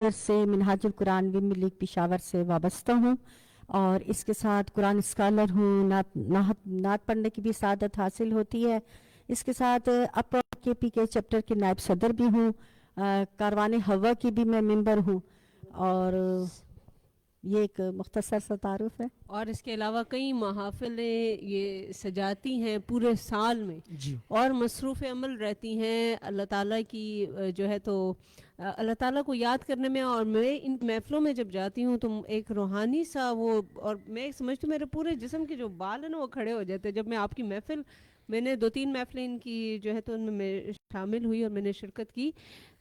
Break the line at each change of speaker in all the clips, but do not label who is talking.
صدر سے منہاج القرآن ویمن لیگ پشاور سے وابستہ ہوں اور اس کے ساتھ قرآن اسکالر ہوں. نعت پڑھنے کی بھی سعادت حاصل ہوتی ہے. اس کے ساتھ اپر کے پی کے چیپٹر کے نائب صدر بھی ہوں. کاروان ہوا کی بھی میں ممبر ہوں. اور یہ ایک مختصر سا تعارف ہے.
اور اس کے علاوہ کئی محافلیں یہ سجاتی ہیں پورے سال میں جی. اور مصروف عمل رہتی ہیں اللہ تعالیٰ کی جو ہے تو اللہ تعالیٰ کو یاد کرنے میں. اور میں ان محفلوں میں جب جاتی ہوں تو ایک روحانی سا وہ, اور میں سمجھتی ہوں میرے پورے جسم کے جو بال ہیں نا وہ کھڑے ہو جاتے ہیں جب میں آپ کی محفل, میں نے 2-3 محفلیں ان کی جو ہے تو ان میں شامل ہوئی اور میں نے شرکت کی,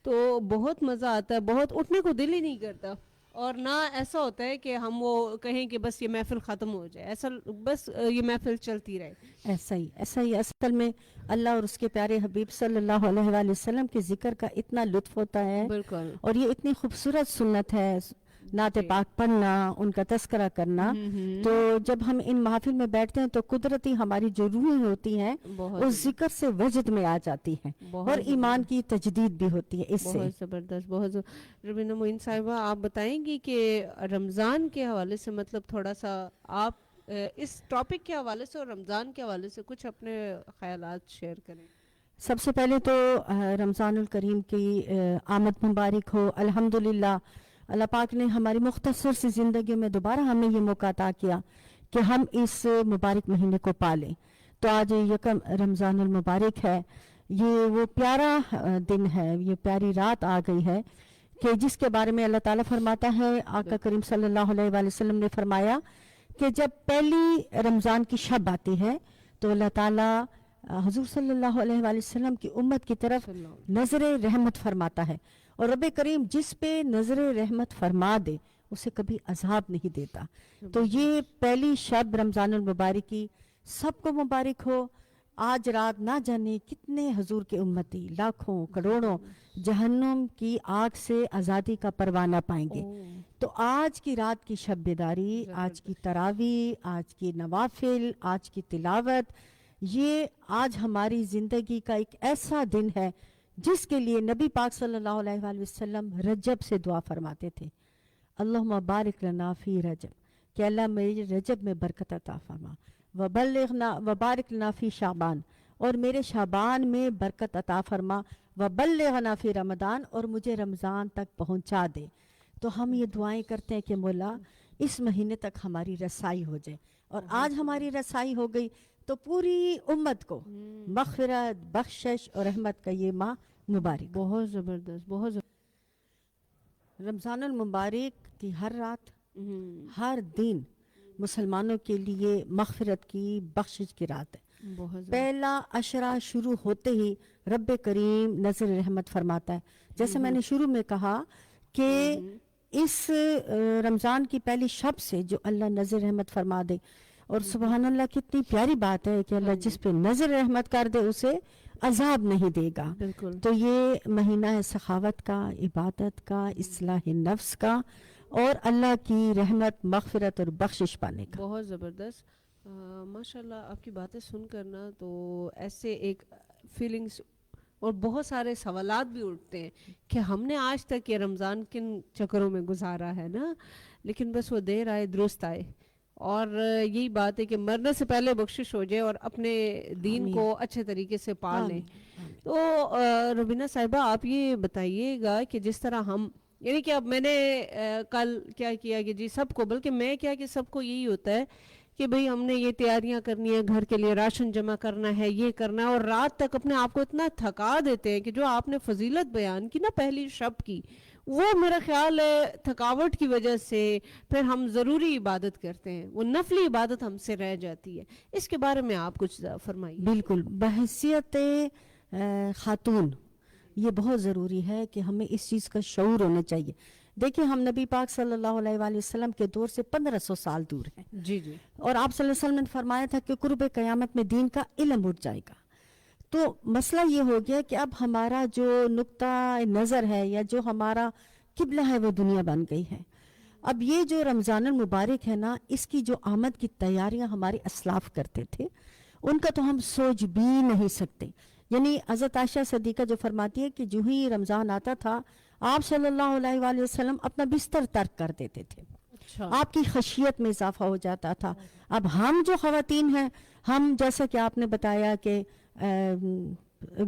تو بہت مزہ آتا ہے, بہت اٹھنے کو دل ہی نہیں کرتا. اور نہ ایسا ہوتا ہے کہ ہم وہ کہیں کہ بس یہ محفل ختم ہو جائے, ایسا بس یہ محفل چلتی رہے.
ایسا ہی اصل میں اللہ اور اس کے پیارے حبیب صلی اللہ علیہ وآلہ وسلم کے ذکر کا اتنا لطف ہوتا ہے.
بالکل.
اور یہ اتنی خوبصورت سنت ہے نعت پاک پڑھنا, ان کا تذکرہ کرنا. تو جب ہم ان محافل میں بیٹھتے ہیں تو قدرتی ہماری جو روحیں ہوتی ہیں اس ذکر سے وجد میں آ جاتی ہیں اور ایمان کی تجدید بھی ہوتی ہے اس سے.
بہت زبردست, بہت ربینہ معین صاحبہ, آپ بتائیں گی کہ رمضان کے حوالے سے مطلب تھوڑا سا آپ اس ٹاپک کے حوالے سے اور رمضان کے حوالے سے کچھ اپنے خیالات شیئر کریں.
سب سے پہلے تو رمضان الکریم کی آمد مبارک ہو. الحمدللہ اللہ پاک نے ہماری مختصر سی زندگی میں دوبارہ ہمیں یہ موقع عطا کیا کہ ہم اس مبارک مہینے کو پالیں. تو آج یکم رمضان المبارک ہے. یہ وہ پیارا دن ہے, یہ پیاری رات آ گئی ہے کہ جس کے بارے میں اللہ تعالیٰ فرماتا ہے, آقا کریم صلی اللہ علیہ وآلہ وسلم نے فرمایا کہ جب پہلی رمضان کی شب آتی ہے تو اللہ تعالیٰ حضور صلی اللہ علیہ وآلہ وسلم کی امت کی طرف نظر رحمت فرماتا ہے. اور رب کریم جس پہ نظر رحمت فرما دے اسے کبھی عذاب نہیں دیتا. تو یہ پہلی شب رمضان المبارک کی سب کو مبارک ہو. آج رات نہ جانے کتنے حضور کے امتی لاکھوں کروڑوں جہنم کی آگ سے آزادی کا پروانہ پائیں گے. تو آج کی رات کی شب بیداری, آج کی تراویح, آج کی نوافل, آج کی تلاوت, یہ آج ہماری زندگی کا ایک ایسا دن ہے جس کے لیے نبی پاک صلی اللہ علیہ وآلہ وسلم رجب سے دعا فرماتے تھے, اللہم بارک لنا فی رجب, کہ اللہ میرے رجب میں برکت عطا فرما, وبارک لنا فی شعبان, اور میرے شعبان میں برکت عطا فرما, وبلغنا فی رمضان, اور مجھے رمضان تک پہنچا دے. تو ہم یہ دعائیں کرتے ہیں کہ مولا اس مہینے تک ہماری رسائی ہو جائے. اور آج ہماری رسائی ہو گئی تو پوری امت کو مغفرت, بخشش اور رحمت کا یہ ماہ مبارک.
بہت زبردست, بہت
رمضان المبارک کی ہر رات, ہر دن مسلمانوں کے لیے مغفرت کی, بخشش کی رات ہے. پہلا عشرہ شروع ہوتے ہی رب کریم نظر رحمت فرماتا ہے. جیسے میں نے شروع میں کہا کہ اس رمضان کی پہلی شب سے جو اللہ نظر رحمت فرما دے, اور سبحان اللہ کتنی پیاری بات ہے کہ اللہ جس پہ نظر رحمت کر دے اسے عذاب نہیں دے گا. تو یہ مہینہ ہے سخاوت کا, عبادت کا, اصلاح نفس کا, اور اللہ کی رحمت, مغفرت اور بخشش پانے کا.
بہت زبردست. ماشاءاللہ آپ کی باتیں سن کر نا تو ایسے ایک فیلنگس اور بہت سارے سوالات بھی اٹھتے ہیں کہ ہم نے آج تک یہ رمضان کن چکروں میں گزارا ہے نا, لیکن بس وہ دیر آئے درست آئے. اور یہی بات ہے کہ مرنے سے پہلے بخشش ہو جائے اور اپنے دین کو اچھے طریقے سے پال لیں. تو ربینہ صاحبہ آپ یہ بتائیے گا کہ جس طرح ہم, یعنی کہ اب میں نے کل کیا کیا کہ جی سب کو, بلکہ میں کیا کہ سب کو یہی ہوتا ہے کہ بھئی ہم نے یہ تیاریاں کرنی ہے, گھر کے لیے راشن جمع کرنا ہے, یہ کرنا ہے, اور رات تک اپنے آپ کو اتنا تھکا دیتے ہیں کہ جو آپ نے فضیلت بیان کی نا پہلی شب کی, وہ میرا خیال ہے تھکاوٹ کی وجہ سے پھر ہم ضروری عبادت کرتے ہیں, وہ نفلی عبادت ہم سے رہ جاتی ہے. اس کے بارے میں آپ کچھ فرمائیے.
بالکل, بحیثیت خاتون یہ بہت ضروری ہے کہ ہمیں اس چیز کا شعور ہونا چاہیے. دیکھیں ہم نبی پاک صلی اللہ علیہ وآلہ وسلم کے دور سے 1500 سال دور ہیں.
جی جی.
اور آپ صلی اللہ علیہ وسلم نے فرمایا تھا کہ قرب قیامت میں دین کا علم اٹھ جائے گا. تو مسئلہ یہ ہو گیا کہ اب ہمارا جو نقطہ نظر ہے یا جو ہمارا قبلہ ہے وہ دنیا بن گئی ہے. اب یہ جو رمضان المبارک ہے نا, اس کی جو آمد کی تیاریاں ہمارے اسلاف کرتے تھے ان کا تو ہم سوچ بھی نہیں سکتے یعنی حضرت عائشہ صدیقہ جو فرماتی ہے کہ جو ہی رمضان آتا تھا آپ صلی اللہ علیہ وآلہ وسلم اپنا بستر ترک کر دیتے تھے،
اچھا
آپ کی خشیت میں اضافہ ہو جاتا تھا. اب ہم جو خواتین ہیں، ہم جیسا کہ آپ نے بتایا کہ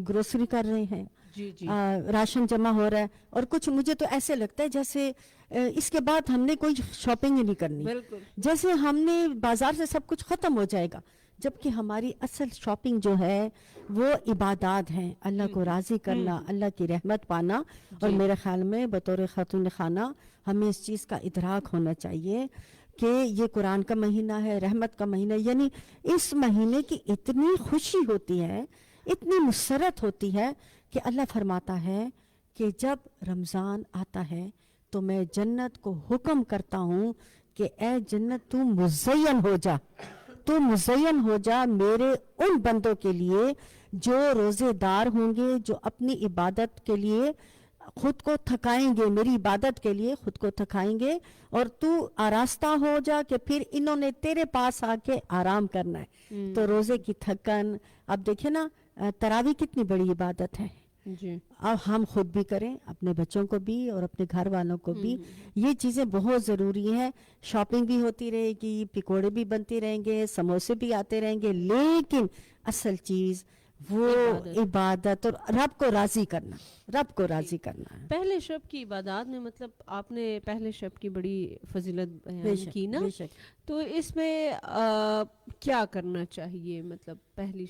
گروسری کر رہے ہیں،
جی جی
راشن جمع ہو رہا ہے، اور کچھ مجھے تو ایسے لگتا ہے جیسے اس کے بعد ہم نے کوئی شاپنگ ہی نہیں کرنی،
بالکل
جیسے ہم نے بازار سے سب کچھ ختم ہو جائے گا، جبکہ ہماری اصل شاپنگ جو ہے وہ عبادات ہیں، اللہ کو راضی کرنا، اللہ کی رحمت پانا. اور
جی
میرے خیال میں بطور خاتون خانہ ہمیں اس چیز کا ادراک ہونا چاہیے کہ یہ قرآن کا مہینہ ہے، رحمت کا مہینہ، یعنی اس مہینے کی اتنی خوشی ہوتی ہے، اتنی مسرت ہوتی ہے کہ اللہ فرماتا ہے کہ جب رمضان آتا ہے تو میں جنت کو حکم کرتا ہوں کہ اے جنت تو مزین ہو جا، تو مزین ہو جا میرے ان بندوں کے لیے جو روزے دار ہوں گے، جو اپنی عبادت کے لیے خود کو تھکائیں گے، میری عبادت کے لیے خود کو تھکائیں گے، اور تو آراستہ ہو جا کہ پھر انہوں نے تیرے پاس آ کے آرام کرنا ہے. تو روزے کی تھکن، اب دیکھیں نا تراویح کتنی بڑی عبادت ہے،
جی
اب ہم خود بھی کریں، اپنے بچوں کو بھی اور اپنے گھر والوں کو بھی. یہ چیزیں بہت ضروری ہیں. شاپنگ بھی ہوتی رہے گی، پکوڑے بھی بنتے رہیں گے، سموسے بھی آتے رہیں گے، لیکن اصل چیز وہ عبادت اور رب کو راضی کرنا، رب کو راضی کرنا ہے.
پہلے شب کی عبادات میں مطلب آپ نے پہلے شب کی بڑی فضیلت
بے
بیان
شک
کی نا،
بے شک.
تو اس میں کیا کرنا چاہیے؟ مطلب پہلی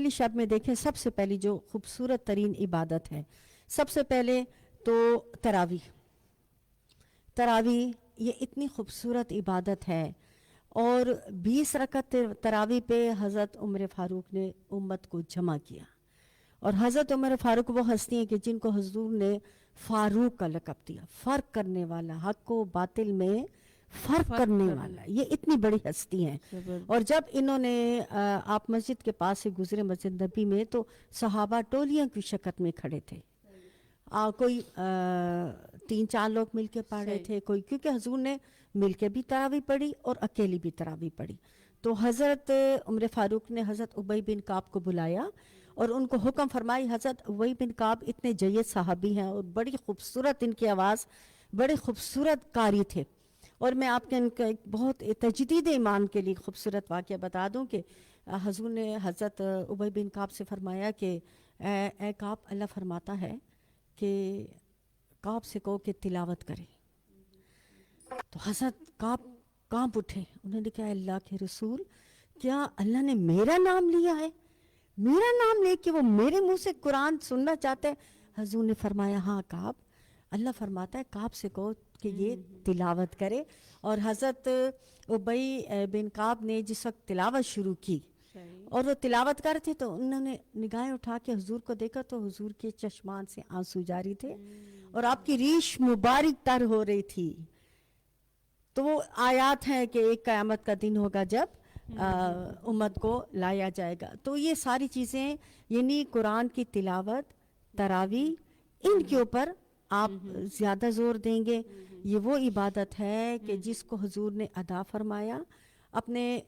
شب میں دیکھیں سب سے پہلی جو خوبصورت ترین عبادت ہے، سب سے پہلے تو تراویح یہ اتنی خوبصورت عبادت ہے. اور 20 رکعت تراویح پہ حضرت عمر فاروق نے امت کو جمع کیا. اور حضرت عمر فاروق وہ ہستی ہیں کہ جن کو حضور نے فاروق کا لقب دیا، فرق کرنے والا، حق و باطل میں فرق کرنے والا، یہ اتنی بڑی ہستی ہیں. اور جب انہوں نے آپ مسجد کے پاس سے گزرے، مسجد نبی میں، تو صحابہ ٹولیاں کی شکل میں کھڑے تھے. کوئی 3-4 لوگ مل کے پڑھ رہے تھے، کوئی، کیونکہ حضور نے مل کے بھی تراویح پڑھی اور اکیلی بھی تراویح پڑھی. تو حضرت عمر فاروق نے حضرت ابی بن کعب کو بلایا اور ان کو حکم فرمائی. حضرت ابی بن کعب اتنے جید صحابی ہیں اور بڑی خوبصورت ان کی آواز، بڑے خوبصورت قاری تھے. اور میں آپ کے ان کا ایک بہت تجدید ایمان کے لیے خوبصورت واقعہ بتا دوں کہ حضور نے حضرت ابی بن کعب سے فرمایا کہ اے کعب، اللہ فرماتا ہے کہ کعب سے کہو کہ تلاوت کرے. تو حضرت کعب کانپ اٹھے، انہوں نے کہا اللہ کے رسول، کیا اللہ نے میرا نام لیا ہے؟ میرا نام لے کے وہ میرے منہ سے قرآن سننا چاہتے ہیں؟ حضور نے فرمایا ہاں کعب، اللہ فرماتا ہے کعب سے کہو کہ یہ تلاوت کرے. اور حضرت ابی بن کعب نے جس وقت تلاوت شروع کی اور وہ تلاوت کر تھے تو انہوں نے نگاہیں اٹھا کے حضور کو دیکھا تو حضور کے چشمان سے آنسو جاری تھے اور آپ کی ریش مبارک تر ہو رہی تھی. تو وہ آیات ہیں کہ ایک قیامت کا دن ہوگا جب امت کو لایا جائے گا. تو یہ ساری چیزیں، یعنی قرآن کی تلاوت، تراویح، ان کے اوپر آپ زیادہ زور دیں گے. یہ وہ عبادت ہے کہ جس کو حضور نے ادا فرمایا، اپنے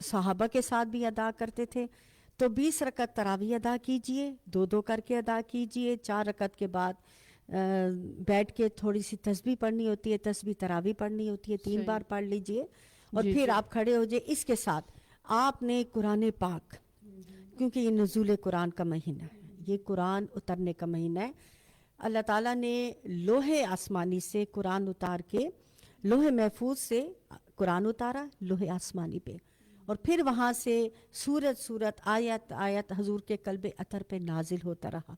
صحابہ کے ساتھ بھی ادا کرتے تھے. تو 20 رکعت تراویح ادا کیجئے، 2 کر کے ادا کیجئے. 4 رکعت کے بعد بیٹھ کے تھوڑی سی تسبیح پڑھنی ہوتی ہے، تسبیح تراویح پڑھنی ہوتی ہے، 3 بار پڑھ لیجئے اور پھر آپ کھڑے ہو جائے. اس کے ساتھ آپ نے قرآن پاک، کیونکہ یہ نزول قرآن کا مہینہ ہے، یہ قرآن اترنے کا مہینہ ہے. اللہ تعالیٰ نے لوح آسمانی سے قرآن اتار کے، لوح محفوظ سے قرآن اتارا لوح آسمانی پہ، اور پھر وہاں سے سورت آیت آیت حضور کے قلب اطہر پہ نازل ہوتا رہا.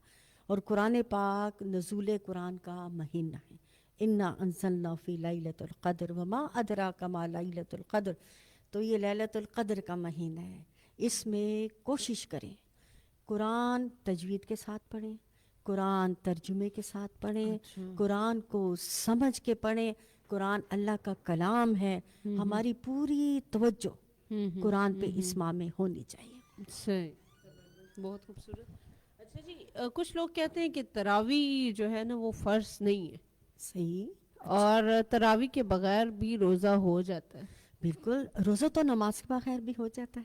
اور قرآن پاک نزول قرآن کا مہینہ ہے. انا انزلنا فی لیلۃ القدر وما ادراک ما لیلۃ القدر. تو یہ لیلۃ القدر کا مہینہ ہے. اس میں کوشش کریں قرآن تجوید کے ساتھ پڑھیں، قرآن ترجمے کے ساتھ پڑھیں، قرآن کو سمجھ کے پڑھیں. قرآن اللہ کا کلام ہے. ہماری پوری توجہ قرآن پہ اس ماہ میں ہونی چاہیے.
صحیح، بہت خوبصورت. اچھا جی، کچھ لوگ کہتے ہیں کہ تراویح جو ہے نا وہ فرض نہیں ہے.
صحیح.
اور تراویح کے بغیر بھی روزہ ہو جاتا ہے.
بالکل، روزہ تو نماز کے بغیر بھی ہو جاتا ہے.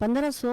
1500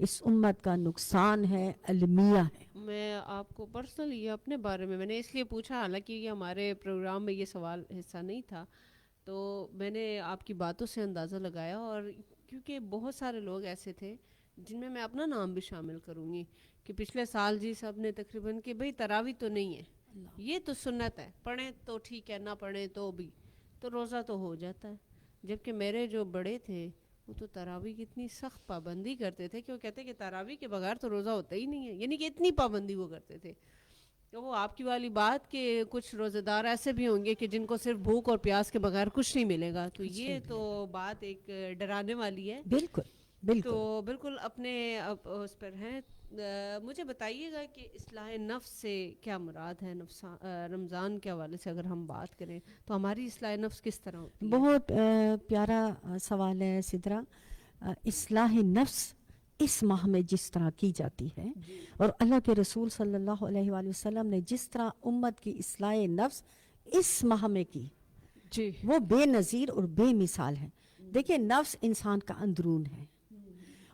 اس امت کا نقصان ہے، المیہ ہے.
میں آپ کو پرسنلی یہ اپنے بارے میں نے اس لیے پوچھا، حالانکہ یہ ہمارے پروگرام میں یہ سوال حصہ نہیں تھا، تو میں نے آپ کی باتوں سے اندازہ لگایا، اور کیونکہ بہت سارے لوگ ایسے تھے جن میں اپنا نام بھی شامل کروں گی کہ پچھلے سال جی سب نے تقریباً کہ بھئی تراویح تو نہیں ہے، یہ تو سنت ہے، پڑھیں تو ٹھیک ہے، نہ پڑھیں تو بھی، تو روزہ تو ہو جاتا ہے. جبکہ میرے جو بڑے تھے وہ تو تراویح کی اتنی سخت پابندی کرتے تھے کہ وہ کہتے کہ تراویح کے بغیر تو روزہ ہوتا ہی نہیں ہے، یعنی کہ اتنی پابندی وہ کرتے تھے. تو وہ آپ کی والی بات کہ کچھ روزہ دار ایسے بھی ہوں گے کہ جن کو صرف بھوک اور پیاس کے بغیر کچھ نہیں ملے گا، تو یہ تو بات ایک ڈرانے والی ہے.
بالکل بالکل.
تو بالکل اپنے اس پر ہیں. مجھے بتائیے گا کہ اصلاح نفس سے کیا مراد ہے؟ رمضان کے حوالے سے اگر ہم بات کریں تو ہماری اصلاح نفس کس طرح ہوتی ہے؟
بہت پیارا سوال ہے سدرا. اصلاح نفس اس ماہ میں جس طرح کی جاتی ہے، اور اللہ کے رسول صلی اللہ علیہ وآلہ وسلم نے جس طرح امت کی اصلاح نفس اس ماہ میں کی،
جی
وہ بے نظیر اور بے مثال ہے. دیکھیں، نفس انسان کا اندرون ہے،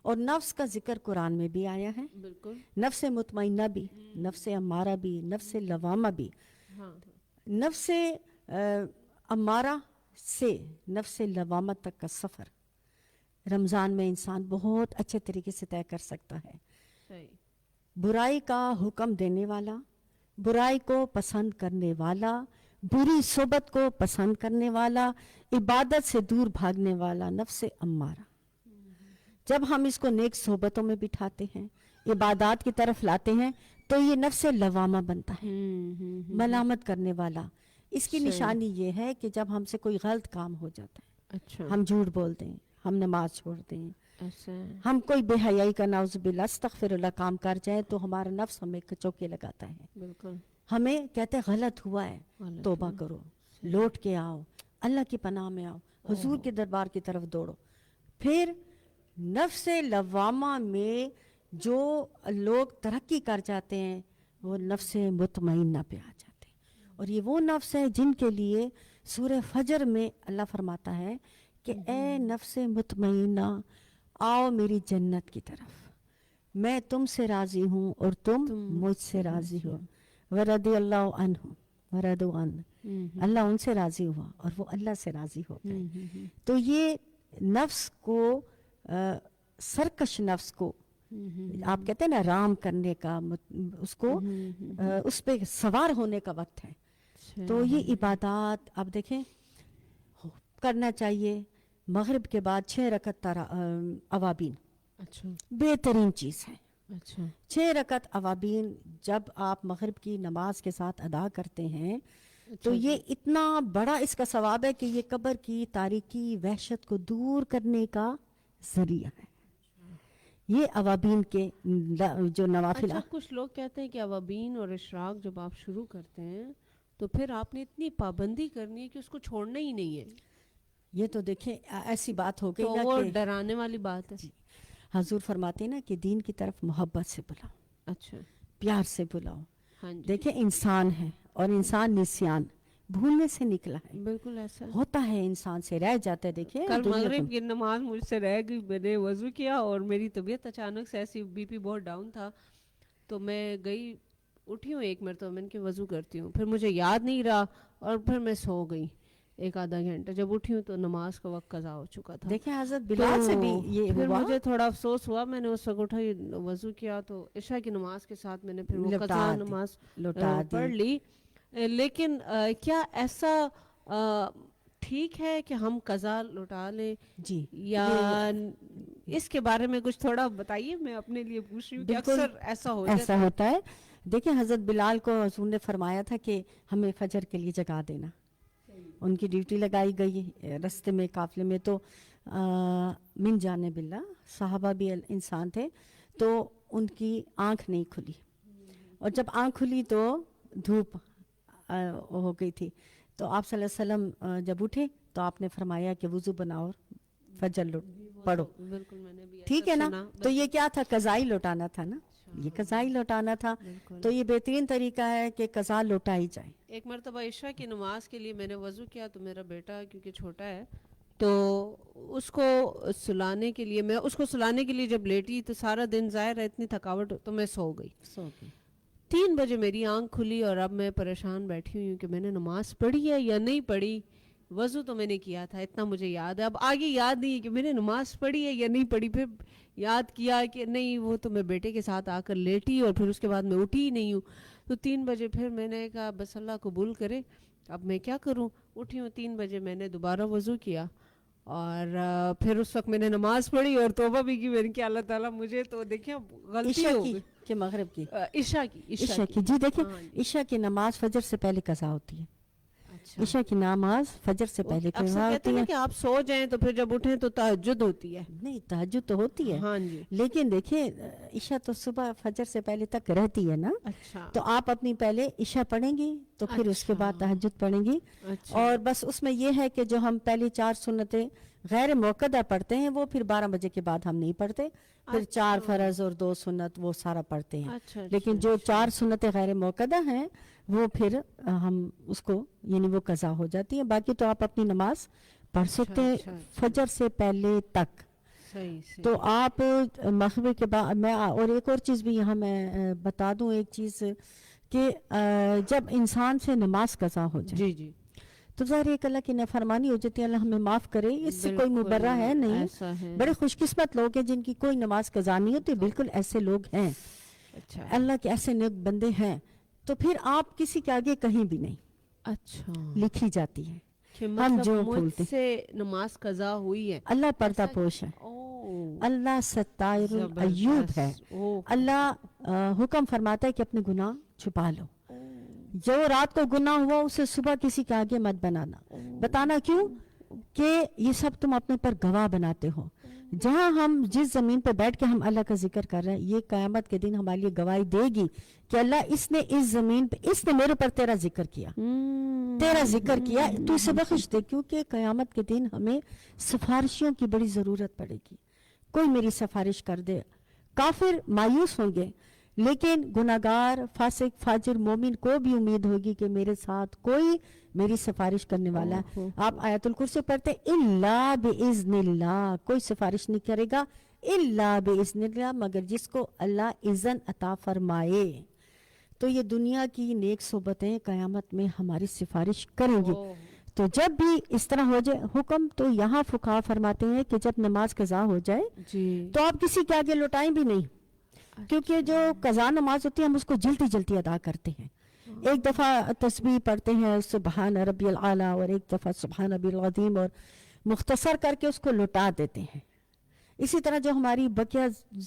اور نفس کا ذکر قرآن میں بھی آیا ہے.
بالکل.
نفس مطمئنہ بھی، نفس امارہ بھی، نفس لوامہ بھی.
ہاں
نفس امارہ سے نفس لوامہ تک کا سفر رمضان میں انسان بہت اچھے طریقے سے طے کر سکتا ہے.
صحیح.
برائی کا حکم دینے والا، برائی کو پسند کرنے والا، بری صحبت کو پسند کرنے والا، عبادت سے دور بھاگنے والا، نفس امارہ. جب ہم اس کو نیک صحبتوں میں بٹھاتے ہیں، عبادات کی طرف لاتے ہیں، تو یہ نفس لوامہ بنتا ہے، ملامت کرنے والا. اس کی نشانی یہ ہے کہ جب ہم سے کوئی غلط کام ہو جاتا ہے،
اچھا
ہم جھوٹ بولتے ہیں، ہم نماز چھوڑتے ہیں،
ایسا ہے.
ہم کوئی بے حیائی کا نعوذ باللہ استغفر اللہ کام کر جائیں، تو ہمارا نفس ہمیں کچوکے لگاتا ہے،
بالکل
ہمیں کہتے ہیں غلط ہوا ہے،
غلط
توبہ
ہوا.
کرو، لوٹ کے آؤ، اللہ کی پناہ میں آؤ، حضور کے دربار کی طرف دوڑو. پھر نفس لوامہ میں جو لوگ ترقی کر جاتے ہیں وہ نفس مطمئنہ پہ آ جاتے ہیں، اور یہ وہ نفس ہے جن کے لیے سورہ فجر میں اللہ فرماتا ہے کہ اے نفس مطمئنہ، آؤ میری جنت کی طرف، میں تم سے راضی ہوں اور تم مجھ سے راضی ہو. ورضی اللہ عنہ ورضوا عنہ، اللہ ان سے راضی ہوا اور وہ اللہ سے راضی ہو گئے. تو یہ نفس کو سرکش نفس کو آپ کہتے ہیں نا رام کرنے کا، اس کو اس پہ سوار ہونے کا وقت ہے. تو یہ عبادات آپ دیکھیں کرنا چاہیے. مغرب کے بعد 6 رکعت اوابین
اچھا
بہترین چیز ہے.
اچھا
6 رکعت اوابین جب آپ مغرب کی نماز کے ساتھ ادا کرتے ہیں تو یہ اتنا بڑا اس کا ثواب ہے کہ یہ قبر کی تاریکی وحشت کو دور کرنے کا ذریعہ ہے. یہ اوابین کے جو نوافل.
اچھا کچھ لوگ کہتے ہیں کہ اوابین اور اشراق جب آپ شروع کرتے ہیں تو پھر آپ نے اتنی پابندی کرنی ہے کہ اس کو چھوڑنا ہی نہیں ہے.
یہ تو دیکھیں ایسی بات ہو گئی
تو
نا
وہ
کہ
ڈرانے والی بات ہے.
حضور فرماتے ہیں نا کہ دین کی طرف محبت سے بلاؤ،
اچھا
پیار سے بلاؤ.
ہاں جی
دیکھیں انسان ہے اور انسان نسیان بھولنے سے نکلا ہے،
بالکل ایسا
ہوتا ہے انسان سے رہ جاتا ہے. دیکھیں
کل مغرب کی نماز مجھ سے رہ گئی، میں نے وضو کیا اور میری طبیعت اچانک سے ایسی بی پی بہت ڈاؤن تھا، تو میں گئی اٹھی ہوں 1 مرتبہ، میں نے کہ وضو کرتی ہوں، پھر مجھے یاد نہیں رہا اور پھر میں سو گئی 1-آدھا گھنٹہ. جب اٹھی ہوں تو نماز کا وقت قضا ہو چکا تھا.
دیکھیں حضرت بلال سے بھی یہ
پھر
ہوا،
مجھے تھوڑا افسوس ہوا، میں نے اس وقت اٹھا وضو کیا تو عشاء کی نماز کے ساتھ میں نے پھر وہ قضا نماز
لوٹا دی.
پڑھ لی. لیکن کیا ایسا ٹھیک ہے کہ ہم قضا لوٹا لیں
جی
یا اس کے بارے میں کچھ تھوڑا بتائیے؟ میں اپنے لیے پوچھ رہی ہوں کہ اکثر ایسا ہو جاتا ہے.
ہوتا ہے. دیکھیں حضرت بلال کو حضور نے فرمایا تھا کہ ہمیں فجر کے لیے جگا دینا، ان کی ڈیوٹی لگائی گئی رستے میں قافلے میں، تو من جانب اللہ صحابہ بھی انسان تھے تو ان کی آنکھ نہیں کھلی، اور جب آنکھ کھلی تو دھوپ ہو گئی تھی. تو آپ صلی اللہ علیہ وسلم جب اٹھے تو آپ نے فرمایا کہ وضو بناؤ اور فجر پڑھو.
بالکل میں نے بھی
ٹھیک ہے نا؟ تو یہ کیا تھا؟ قضائی لوٹانا تھا نا، یہ قضائی لوٹانا تھا. تو یہ بہترین طریقہ ہے کہ قضا لوٹائی جائے.
ایک مرتبہ عشاء کی نماز کے لیے میں نے وضو کیا تو میرا بیٹا کیونکہ چھوٹا ہے تو اس کو سلانے کے لیے جب لیٹی تو سارا دن ظاہر ہے اتنی تھکاوٹ تو میں سو گئی. 3 بجے میری آنکھ کھلی اور اب میں پریشان بیٹھی ہوئی ہوں کہ میں نے نماز پڑھی ہے یا نہیں پڑھی. وضو تو میں نے کیا تھا اتنا مجھے یاد ہے, اب آگے یاد نہیں ہے کہ میں نے نماز پڑھی ہے یا نہیں پڑھی. پھر یاد کیا کہ نہیں وہ تو میں بیٹے کے ساتھ آ کر لیٹی اور پھر اس کے بعد میں اٹھی ہی نہیں ہوں. تو 3 بجے پھر میں نے کہا بس اللہ قبول کرے, اب میں کیا کروں. اٹھی ہوں 3 بجے, میں نے دوبارہ وضو کیا اور پھر اس وقت میں نے نماز پڑھی اور توبہ بھی کی. میں نے کہا اللہ تعالیٰ مجھے تو دیکھیں غلطی ہو گئی.
کہ مغرب کی
عشاء کی
جی دیکھیں عشاء کی نماز فجر سے پہلے قضا ہوتی ہے. عشاء کی نماز فجر سے پہلے قضا ہوتی ہے
کہ آپ سو جائیں تو پھر جب اٹھیں تو تہجد ہوتی ہے.
نہیں تہجد تو ہوتی ہے
ہاں جی,
لیکن دیکھیں عشاء تو صبح فجر سے پہلے تک رہتی ہے نا.
اچھا
تو آپ اپنی پہلے عشاء پڑھیں گی تو پھر اس کے بعد تہجد پڑھیں گی. اور بس اس میں یہ ہے کہ جو ہم پہلی 4 سنتیں غیر موقدہ پڑھتے ہیں وہ پھر 12 بجے کے بعد ہم نہیں پڑھتے. پھر 4 فرض اور 2 سنت وہ سارا پڑھتے ہیں. لیکن جو 4 سنتیں غیر موقدہ ہیں وہ پھر ہم اس کو یعنی وہ قضا ہو جاتی ہے. باقی تو آپ اپنی نماز پڑھ سکتے ہیں فجر سے پہلے تک. تو آپ مغرب کے بعد میں اور ایک اور چیز بھی یہاں میں بتا دوں ایک چیز کہ جب انسان سے نماز قضا ہو جائے
جی
تو ظاہر ایک اللہ کی نافرمانی ہو جاتی ہے. اللہ ہمیں معاف کرے, اس سے کوئی مبرہ ہے نہیں. بڑے خوش قسمت لوگ ہیں جن کی کوئی نماز قضا نہیں ہوتی, بالکل ایسے لوگ ہیں. اللہ کے ایسے نیک بندے ہیں. تو پھر آپ کسی کے آگے کہیں بھی نہیں لکھی جاتی ہے. ہم جو بولتے
سے نماز قضا ہوئی ہے,
اللہ پردہ پوش ہے, اللہ ستائر العیوب ہے. اللہ حکم فرماتا ہے کہ اپنے گناہ چھپا لو. جو رات کو گناہ ہوا اسے صبح کسی کے آگے مت بتانا. کیوں کہ یہ سب تم اپنے پر گواہ بناتے ہو. جہاں ہم جس زمین پہ بیٹھ کے ہم اللہ کا ذکر کر رہے ہیں یہ قیامت کے دن ہمارے لیے گواہی دے گی کہ اللہ اس نے اس زمین پہ اس نے میرے پر تیرا ذکر کیا تو اسے بخش دے. کیونکہ قیامت کے دن ہمیں سفارشیوں کی بڑی ضرورت پڑے گی. کوئی میری سفارش کر دے. کافر مایوس ہوں گے لیکن گناہگار فاسق فاجر مومن کو بھی امید ہوگی کہ میرے ساتھ کوئی میری سفارش کرنے والا ہے. آپ آیت الکرسی پڑھتے الا باذن اللہ, کوئی سفارش نہیں کرے گا الا باذن اللہ مگر جس کو اللہ اذن عطا فرمائے. تو یہ دنیا کی نیک صحبتیں قیامت میں ہماری سفارش کریں گی. تو جب بھی اس طرح ہو جائے حکم تو یہاں فقہا فرماتے ہیں کہ جب نماز قضا ہو جائے تو آپ کسی کے آگے لوٹائیں بھی نہیں, کیونکہ جو قضا نماز ہوتی ہے ہم اس کو جلدی جلدی ادا کرتے ہیں. ایک دفعہ تسبیح پڑھتے ہیں سبحان ربی العالی اور ایک دفعہ سبحان ربی العظیم اور مختصر کر کے اس کو لوٹا دیتے ہیں. اسی طرح جو ہماری بقیہ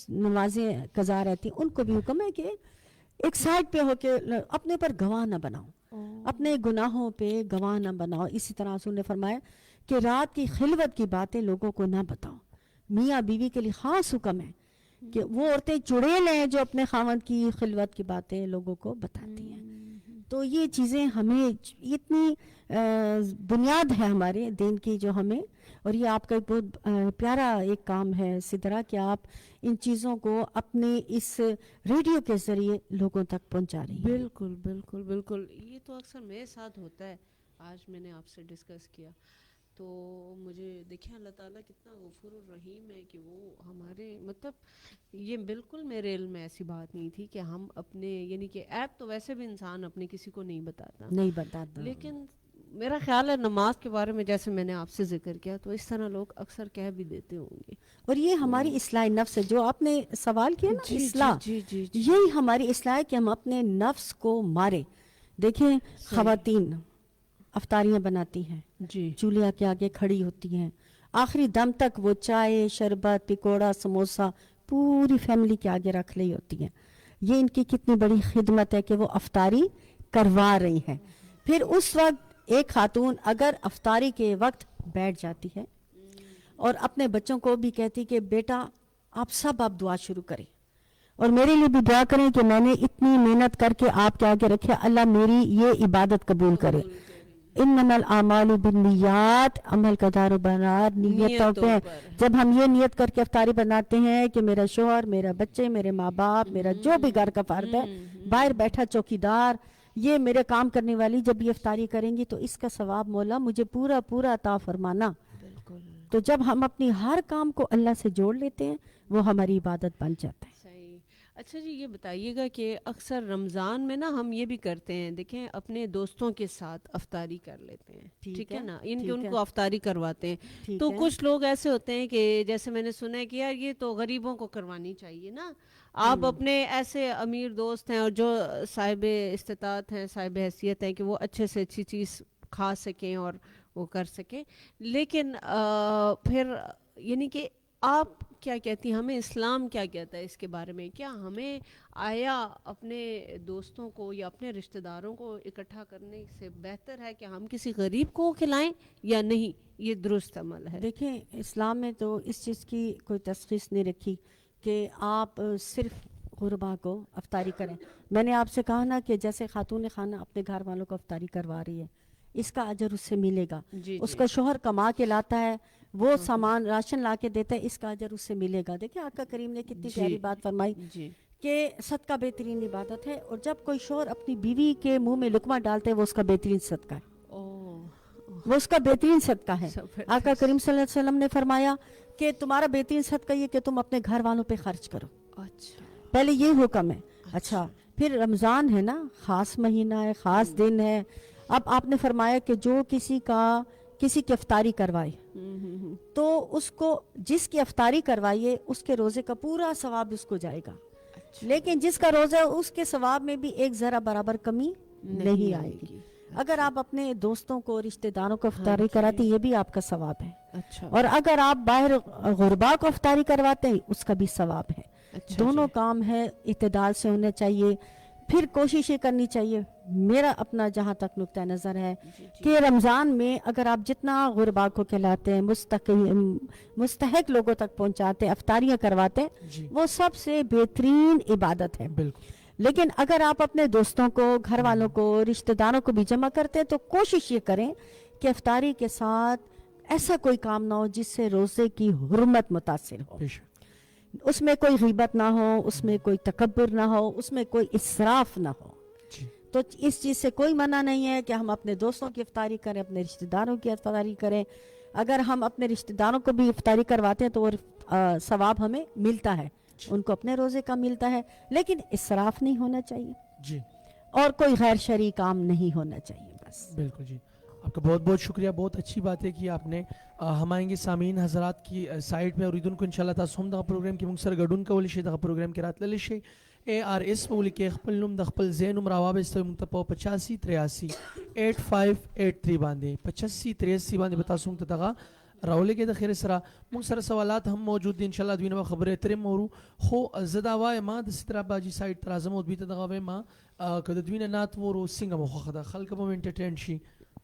نمازیں قضا رہتی ہیں ان کو بھی حکم ہے کہ ایک سائڈ پہ ہو کے اپنے پر گواہ نہ بناؤ, اپنے گناہوں پہ گواہ نہ بناؤ. اسی طرح حضور نے فرمایا کہ رات کی خلوت کی باتیں لوگوں کو نہ بتاؤ. میاں بیوی کے لیے خاص حکم ہے کہ وہ عورتیں چڑیل ہیں جو اپنے خاوند کی خلوت کی باتیں لوگوں کو بتاتی ہیں. تو یہ چیزیں ہمیں اتنی بنیاد ہے ہمارے دین کی جو ہمیں, اور یہ آپ کا ایک بہت پیارا ایک کام ہے سدرا کہ آپ ان چیزوں کو اپنے اس ریڈیو کے ذریعے لوگوں تک پہنچا رہی ہیں.
بالکل بالکل بالکل, یہ تو اکثر میرے ساتھ ہوتا ہے. آج میں نے آپ سے ڈسکس کیا تو مجھے دیکھیں اللہ تعالیٰ کتنا غفور الرحیم ہے کہ وہ ہمارے مطلب یہ بالکل میرے علم میں ایسی بات نہیں تھی کہ ہم اپنے یعنی کہ ایپ تو ویسے بھی انسان اپنے کسی کو نہیں بتاتا, لیکن میرا خیال ہے نماز کے بارے میں جیسے میں نے آپ سے ذکر کیا تو اس طرح لوگ اکثر کہہ بھی دیتے ہوں گے.
اور یہ ہماری اصلاح نفس ہے جو آپ نے سوال کیا نا, اصلاح یہی ہماری اصلاح ہے کہ ہم اپنے نفس کو مارے. دیکھیں خواتین افطاریاں بناتی ہیں, چولہا کے آگے کھڑی ہوتی ہیں, آخری دم تک وہ چائے شربت پکوڑا سموسا پوری فیملی کے آگے رکھ رہی ہوتی ہیں. یہ ان کی کتنی بڑی خدمت ہے کہ وہ افطاری کروا رہی ہیں. پھر اس وقت ایک خاتون اگر افطاری کے وقت بیٹھ جاتی ہے اور اپنے بچوں کو بھی کہتی کہ بیٹا آپ سب آپ دعا شروع کریں اور میرے لیے بھی دعا کریں کہ میں نے اتنی محنت کر کے آپ کے آگے رکھے, اللہ میری یہ عبادت قبول کرے. انما الاعمال بالنیات, عمل کا دار و برار نیتوں پہ. جب ہم یہ نیت کر کے افطاری بناتے ہیں کہ میرا شوہر میرا بچے میرے ماں باپ میرا جو بھی گھر کا فرد ہے باہر بیٹھا چوکیدار یہ میرے کام کرنے والی جب یہ افطاری کریں گی تو اس کا ثواب مولا مجھے پورا پورا عطا فرمانا. تو جب ہم اپنی ہر کام کو اللہ سے جوڑ لیتے ہیں وہ ہماری عبادت بن جاتا ہے.
صحیح. اچھا جی یہ بتائیے گا کہ اکثر رمضان میں نا ہم یہ بھی کرتے ہیں, دیکھیں اپنے دوستوں کے ساتھ افطاری کر لیتے ہیں, ٹھیک ہے نا, ان کو افطاری کرواتے ہیں. تو کچھ لوگ ایسے ہوتے ہیں کہ جیسے میں نے سنا ہے کہ یار یہ تو غریبوں کو کروانی چاہیے نا, آپ اپنے ایسے امیر دوست ہیں اور جو صاحب استطاعت ہیں, صاحب حیثیت ہیں کہ وہ اچھے سے اچھی چیز کھا سکیں اور وہ کر سکیں, لیکن پھر یعنی کہ آپ کیا کہتی ہیں, ہمیں اسلام کیا کہتا ہے اس کے بارے میں؟ کیا ہمیں آیا اپنے دوستوں کو یا اپنے رشتہ داروں کو اکٹھا کرنے سے بہتر ہے کہ ہم کسی غریب کو کھلائیں یا نہیں, یہ درست عمل ہے؟
دیکھیں اسلام میں تو اس چیز کی کوئی تشخیص نہیں رکھی کہ آپ صرف غربا کو افطاری کریں. میں نے آپ سے کہا نا کہ جیسے خاتون خانہ اپنے گھر والوں کو افطاری کروا رہی ہے, اس کا اجر اس سے ملے گا.
جی
اس
جی
کا شوہر کما کے لاتا ہے, وہ سامان راشن لا کے دیتا ہے, اس کا اجر اس سے ملے گا. دیکھیں آقا کریم نے کتنی پیاری بات فرمائی
جی
کہ صدقہ بہترین عبادت ہے, اور جب کوئی شوہر اپنی بیوی کے منہ میں لقمہ ڈالتے ہے وہ اس کا بہترین صدقہ ہے, وہ اس کا بہترین صدقہ ہے. آقا کریم صلی اللہ علیہ وسلم نے فرمایا کہ تمہارا بہترین صدقہ یہ کہ تم اپنے گھر والوں پہ خرچ کرو,
اچھا
پہلے یہ حکم ہے. اچھا پھر رمضان ہے نا, خاص مہینہ ہے, خاص دن ہے. اب آپ نے فرمایا کہ جو کسی کی افطاری کروائے تو اس کو جس کی افطاری کروائیے اس کے روزے کا پورا ثواب اس کو جائے گا, لیکن جس کا روزہ ہے اس کے ثواب میں بھی ایک ذرا برابر کمی نہیں آئے گی. اگر آپ اپنے دوستوں کو رشتہ داروں کو افطاری کراتے یہ بھی آپ کا ثواب ہے,
اچھا
اور اگر آپ باہر غربا کو افطاری کرواتے ہیں اس کا بھی ثواب ہے. دونوں کام ہے اعتدال سے ہونے چاہیے. پھر کوشش یہ کرنی چاہیے, میرا اپنا جہاں تک نقطہ نظر ہے کہ رمضان میں اگر آپ جتنا غربا کو کھلاتے ہیں, مستحق لوگوں تک پہنچاتے ہیں, افطاریاں کرواتے ہیں, وہ سب سے بہترین عبادت ہے. لیکن اگر آپ اپنے دوستوں کو, گھر والوں کو, رشتہ داروں کو بھی جمع کرتے ہیں تو کوشش یہ کریں کہ افطاری کے ساتھ ایسا کوئی کام نہ ہو جس سے روزے کی حرمت متاثر ہو. اس میں کوئی غیبت نہ ہو, اس میں کوئی تکبر نہ ہو, اس میں کوئی اسراف نہ ہو. تو اس چیز سے کوئی منع نہیں ہے کہ ہم اپنے دوستوں کی افطاری کریں, اپنے رشتہ داروں کی افطاری کریں. اگر ہم اپنے رشتہ داروں کو بھی افطاری کرواتے ہیں تو ثواب ہمیں ملتا ہے, ان کو اپنے روزے کا ملتا ہے, لیکن اسراف نہیں ہونا چاہیے اور کوئی غیر شرعی کام نہیں ہونا چاہیے. بس
بالکل جی, آپ کا بہت بہت شکریہ, بہت اچھی باتیں کی آپ نے. ہم آئیں گے سامعین حضرات کی سائٹ میں, اور ایدن کو انشاءاللہ تاسوم دا پروگرام کی مکسر گڈون کا ولی دا پروگرام کی رات للیشی ARS مولی کے خپل نم د خپل زین نمبر عواب استوی مکتپو 8583 8583 باندے 8583 باندے بتاسوم تدغا راولے کے دخیر سرا مکسر سوالات ہم موجود دی انشاءاللہ دوی نما خبر ترم مورو خو زداوائے ما دسترا باجی سائٹ ترازم ود بیت دغا ما کد دوی نات ورو سنگا مخدا خلق بم انٹرٹین شی.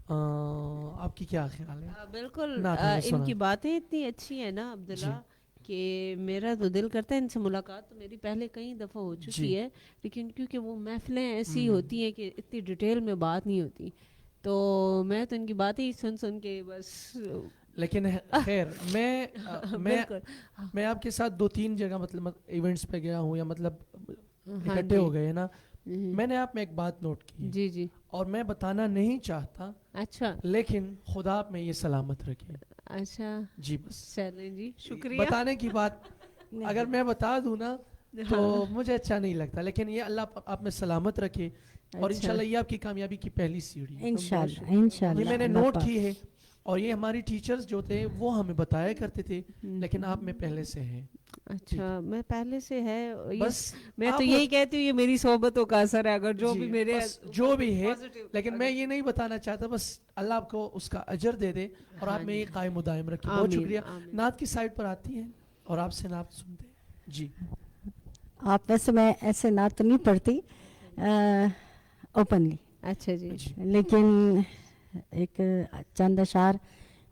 آپ کی کیا خیال ہے؟
بالکل ان کی باتیں اتنی اچھی ہیں نا عبداللہ کہ میرا تو دل کرتا ہے ان سے ملاقات تو میری پہلے کئی دفعہ ہو چکی ہے, لیکن کیونکہ وہ محفلیں ایسی ہوتی ہیں کہ اتنی ڈیٹیل میں بات نہیں ہوتی, تو میں تو ان کی باتیں ہی سن کے بس.
لیکن خیر میں آپ کے ساتھ 2-3 جگہ مطلب ایونٹس پہ گیا ہوں, یا مطلب اکٹھے ہو گئے نا, میں نے آپ میں ایک بات نوٹ کی
جی جی,
اور میں بتانا نہیں چاہتا,
اچھا
لیکن خدا آپ میں یہ سلامت رکھے.
اچھا
جی بس
چلیں جی, شکریہ.
بتانے کی بات اگر میں بتا دوں نا تو مجھے اچھا نہیں لگتا, لیکن یہ اللہ آپ میں سلامت رکھے, اور انشاءاللہ یہ آپ کی کامیابی کی پہلی سیڑھی ہے.
انشاءاللہ
یہ میں نے نوٹ کی ہے, اور یہ ہماری ٹیچرز جو تھے وہ ہمیں بتایا کرتے تھے, لیکن آپ میں پہلے سے ہیں.
اچھا میں پہلے سے ہے
بس
میں تو یہی کہتی ہوں یہ میری صحبتوں کا اثر ہے, اگر جو بھی میرے
جو بھی ہے, لیکن میں یہ نہیں بتانا چاہتا, بس اللہ آپ کو اس کا اجر دے دے اور آپ میں یہ قائم و دائم رکھے. بہت شکریہ. نعت کی سائٹ پر آتی ہیں اور آپ سے نعت سنتے ہیں. جی
آپ ویسے میں ایسے نعت تو نہیں پڑھتی اوپنلی,
اچھا جی,
لیکن ایک چند اشعار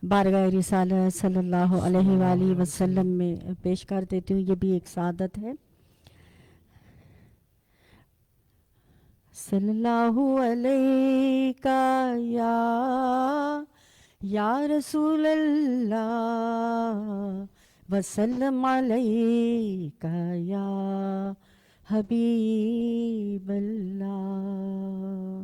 بارگاہ رسالہ صلی اللہ علیہ وآلہ وسلم میں پیش کر دیتی ہوں. یہ بھی ایک سعادت ہے. صلی اللہ علیہ یا رسول اللہ وسلم علیکہ یا حبیب اللہ.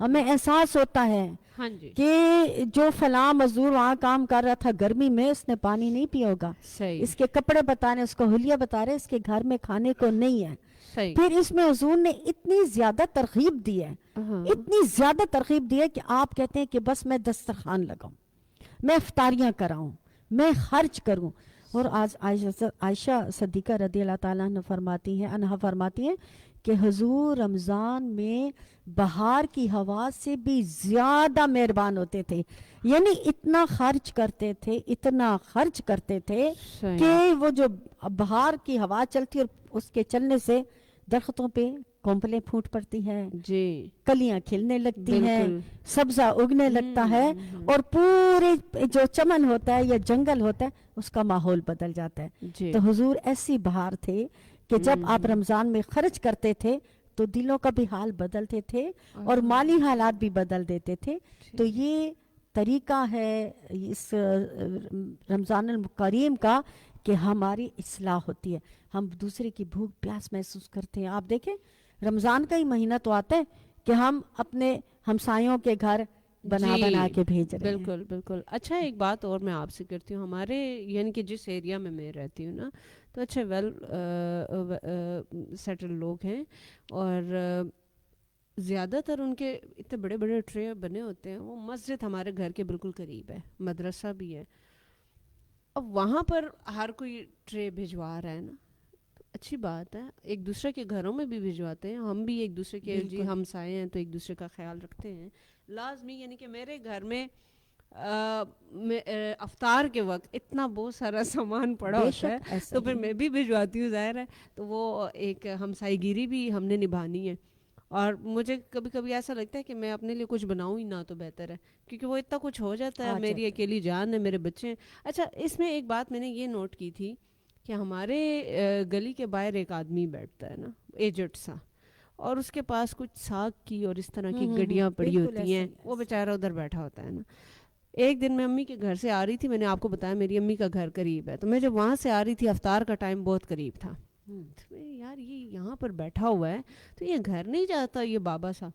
ہمیں احساس ہوتا ہے
ہاں جی
کہ جو فلاں مزدور وہاں کام کر رہا تھا گرمی میں، اس نے پانی نہیں پیا ہوگا،
صحیح
اس کے کپڑے بتا رہے ہیں، اس کو حلیہ بتا رہے ہیں، اس کے گھر میں کھانے کو نہیں ہے.
صحیح.
پھر اس میں حضور نے اتنی زیادہ ترغیب دی ہے،
ہاں
اتنی زیادہ ترغیب دی ہے کہ آپ کہتے ہیں کہ بس میں دسترخوان لگاؤں، میں افطاریاں کراؤں، میں خرچ کروں. اور آج عائشہ صدیقہ رضی اللہ تعالیٰ عنہ فرماتی ہیں کہ حضور رمضان میں بہار کی ہوا سے بھی زیادہ مہربان ہوتے تھے. یعنی اتنا خرچ کرتے تھے، اتنا خرچ کرتے تھے
صحیح.
کہ وہ جو بہار کی ہوا چلتی اور اس کے چلنے سے درختوں پہ کونپلیں پھوٹ پڑتی ہیں،
جی
کلیاں کھلنے لگتی ہیں،
بالکل.
سبزہ اگنے لگتا ہے، اور پورے جو چمن ہوتا ہے یا جنگل ہوتا ہے اس کا ماحول بدل جاتا ہے.
جی
تو حضور ایسی بہار تھے کہ جب آپ رمضان میں خرچ کرتے تھے تو دلوں کا بھی حال بدلتے تھے اور مالی حالات بھی بدل دیتے تھے. تو یہ طریقہ ہے اس رمضان الکریم کا کہ ہماری اصلاح ہوتی ہے، ہم دوسرے کی بھوک پیاس محسوس کرتے ہیں. آپ دیکھیں رمضان کا ہی مہینہ تو آتا ہے کہ ہم اپنے ہمسایوں کے گھر بنا کے بھیج رہے ہیں.
بالکل بالکل. اچھا ایک بات اور میں آپ سے کرتی ہوں، ہمارے یعنی کہ جس ایریا میں میں رہتی ہوں نا، تو اچھے ویل سیٹل لوگ ہیں، اور زیادہ تر ان کے اتنے بڑے بڑے ٹرے بنے ہوتے ہیں. وہ مسجد ہمارے گھر کے بالکل قریب ہے، مدرسہ بھی ہے. اب وہاں پر ہر کوئی ٹرے بھجوا رہا ہے نا، اچھی بات ہے. ایک دوسرے کے گھروں میں بھی بھجواتے ہیں، ہم بھی ایک دوسرے کے جی ہمسائے ہیں تو ایک دوسرے کا خیال رکھتے ہیں لازمی. یعنی کہ میرے گھر میں افطار کے وقت اتنا بہت سارا سامان پڑا ہوتا ہے تو پھر میں بھی بھجواتی ہوں، ظاہر ہے. تو وہ ایک ہمسائی گیری بھی ہم نے نبھانی ہے. اور مجھے کبھی کبھی ایسا لگتا ہے کہ میں اپنے لیے کچھ بناؤں ہی نہ تو بہتر ہے، کیونکہ وہ اتنا کچھ ہو جاتا ہے. میری اکیلی جان ہے، میرے بچے ہیں. اچھا اس میں ایک بات میں نے یہ نوٹ کی تھی کہ ہمارے گلی کے باہر ایک آدمی بیٹھتا ہے نا، ایجٹ سا، اور اس کے پاس کچھ ساگ کی اور اس طرح کی گڈیاں پڑی ہوتی ہیں. وہ بیچارہ ادھر بیٹھا ہوتا ہے نا. ایک دن میں امی کے گھر سے آ رہی تھی، میں نے آپ کو بتایا میری امی کا گھر قریب ہے، تو میں جب وہاں سے آ رہی تھی افطار کا ٹائم بہت قریب تھا. یار یہ یہاں پر بیٹھا ہوا ہے تو یہ گھر نہیں جاتا یہ بابا سا.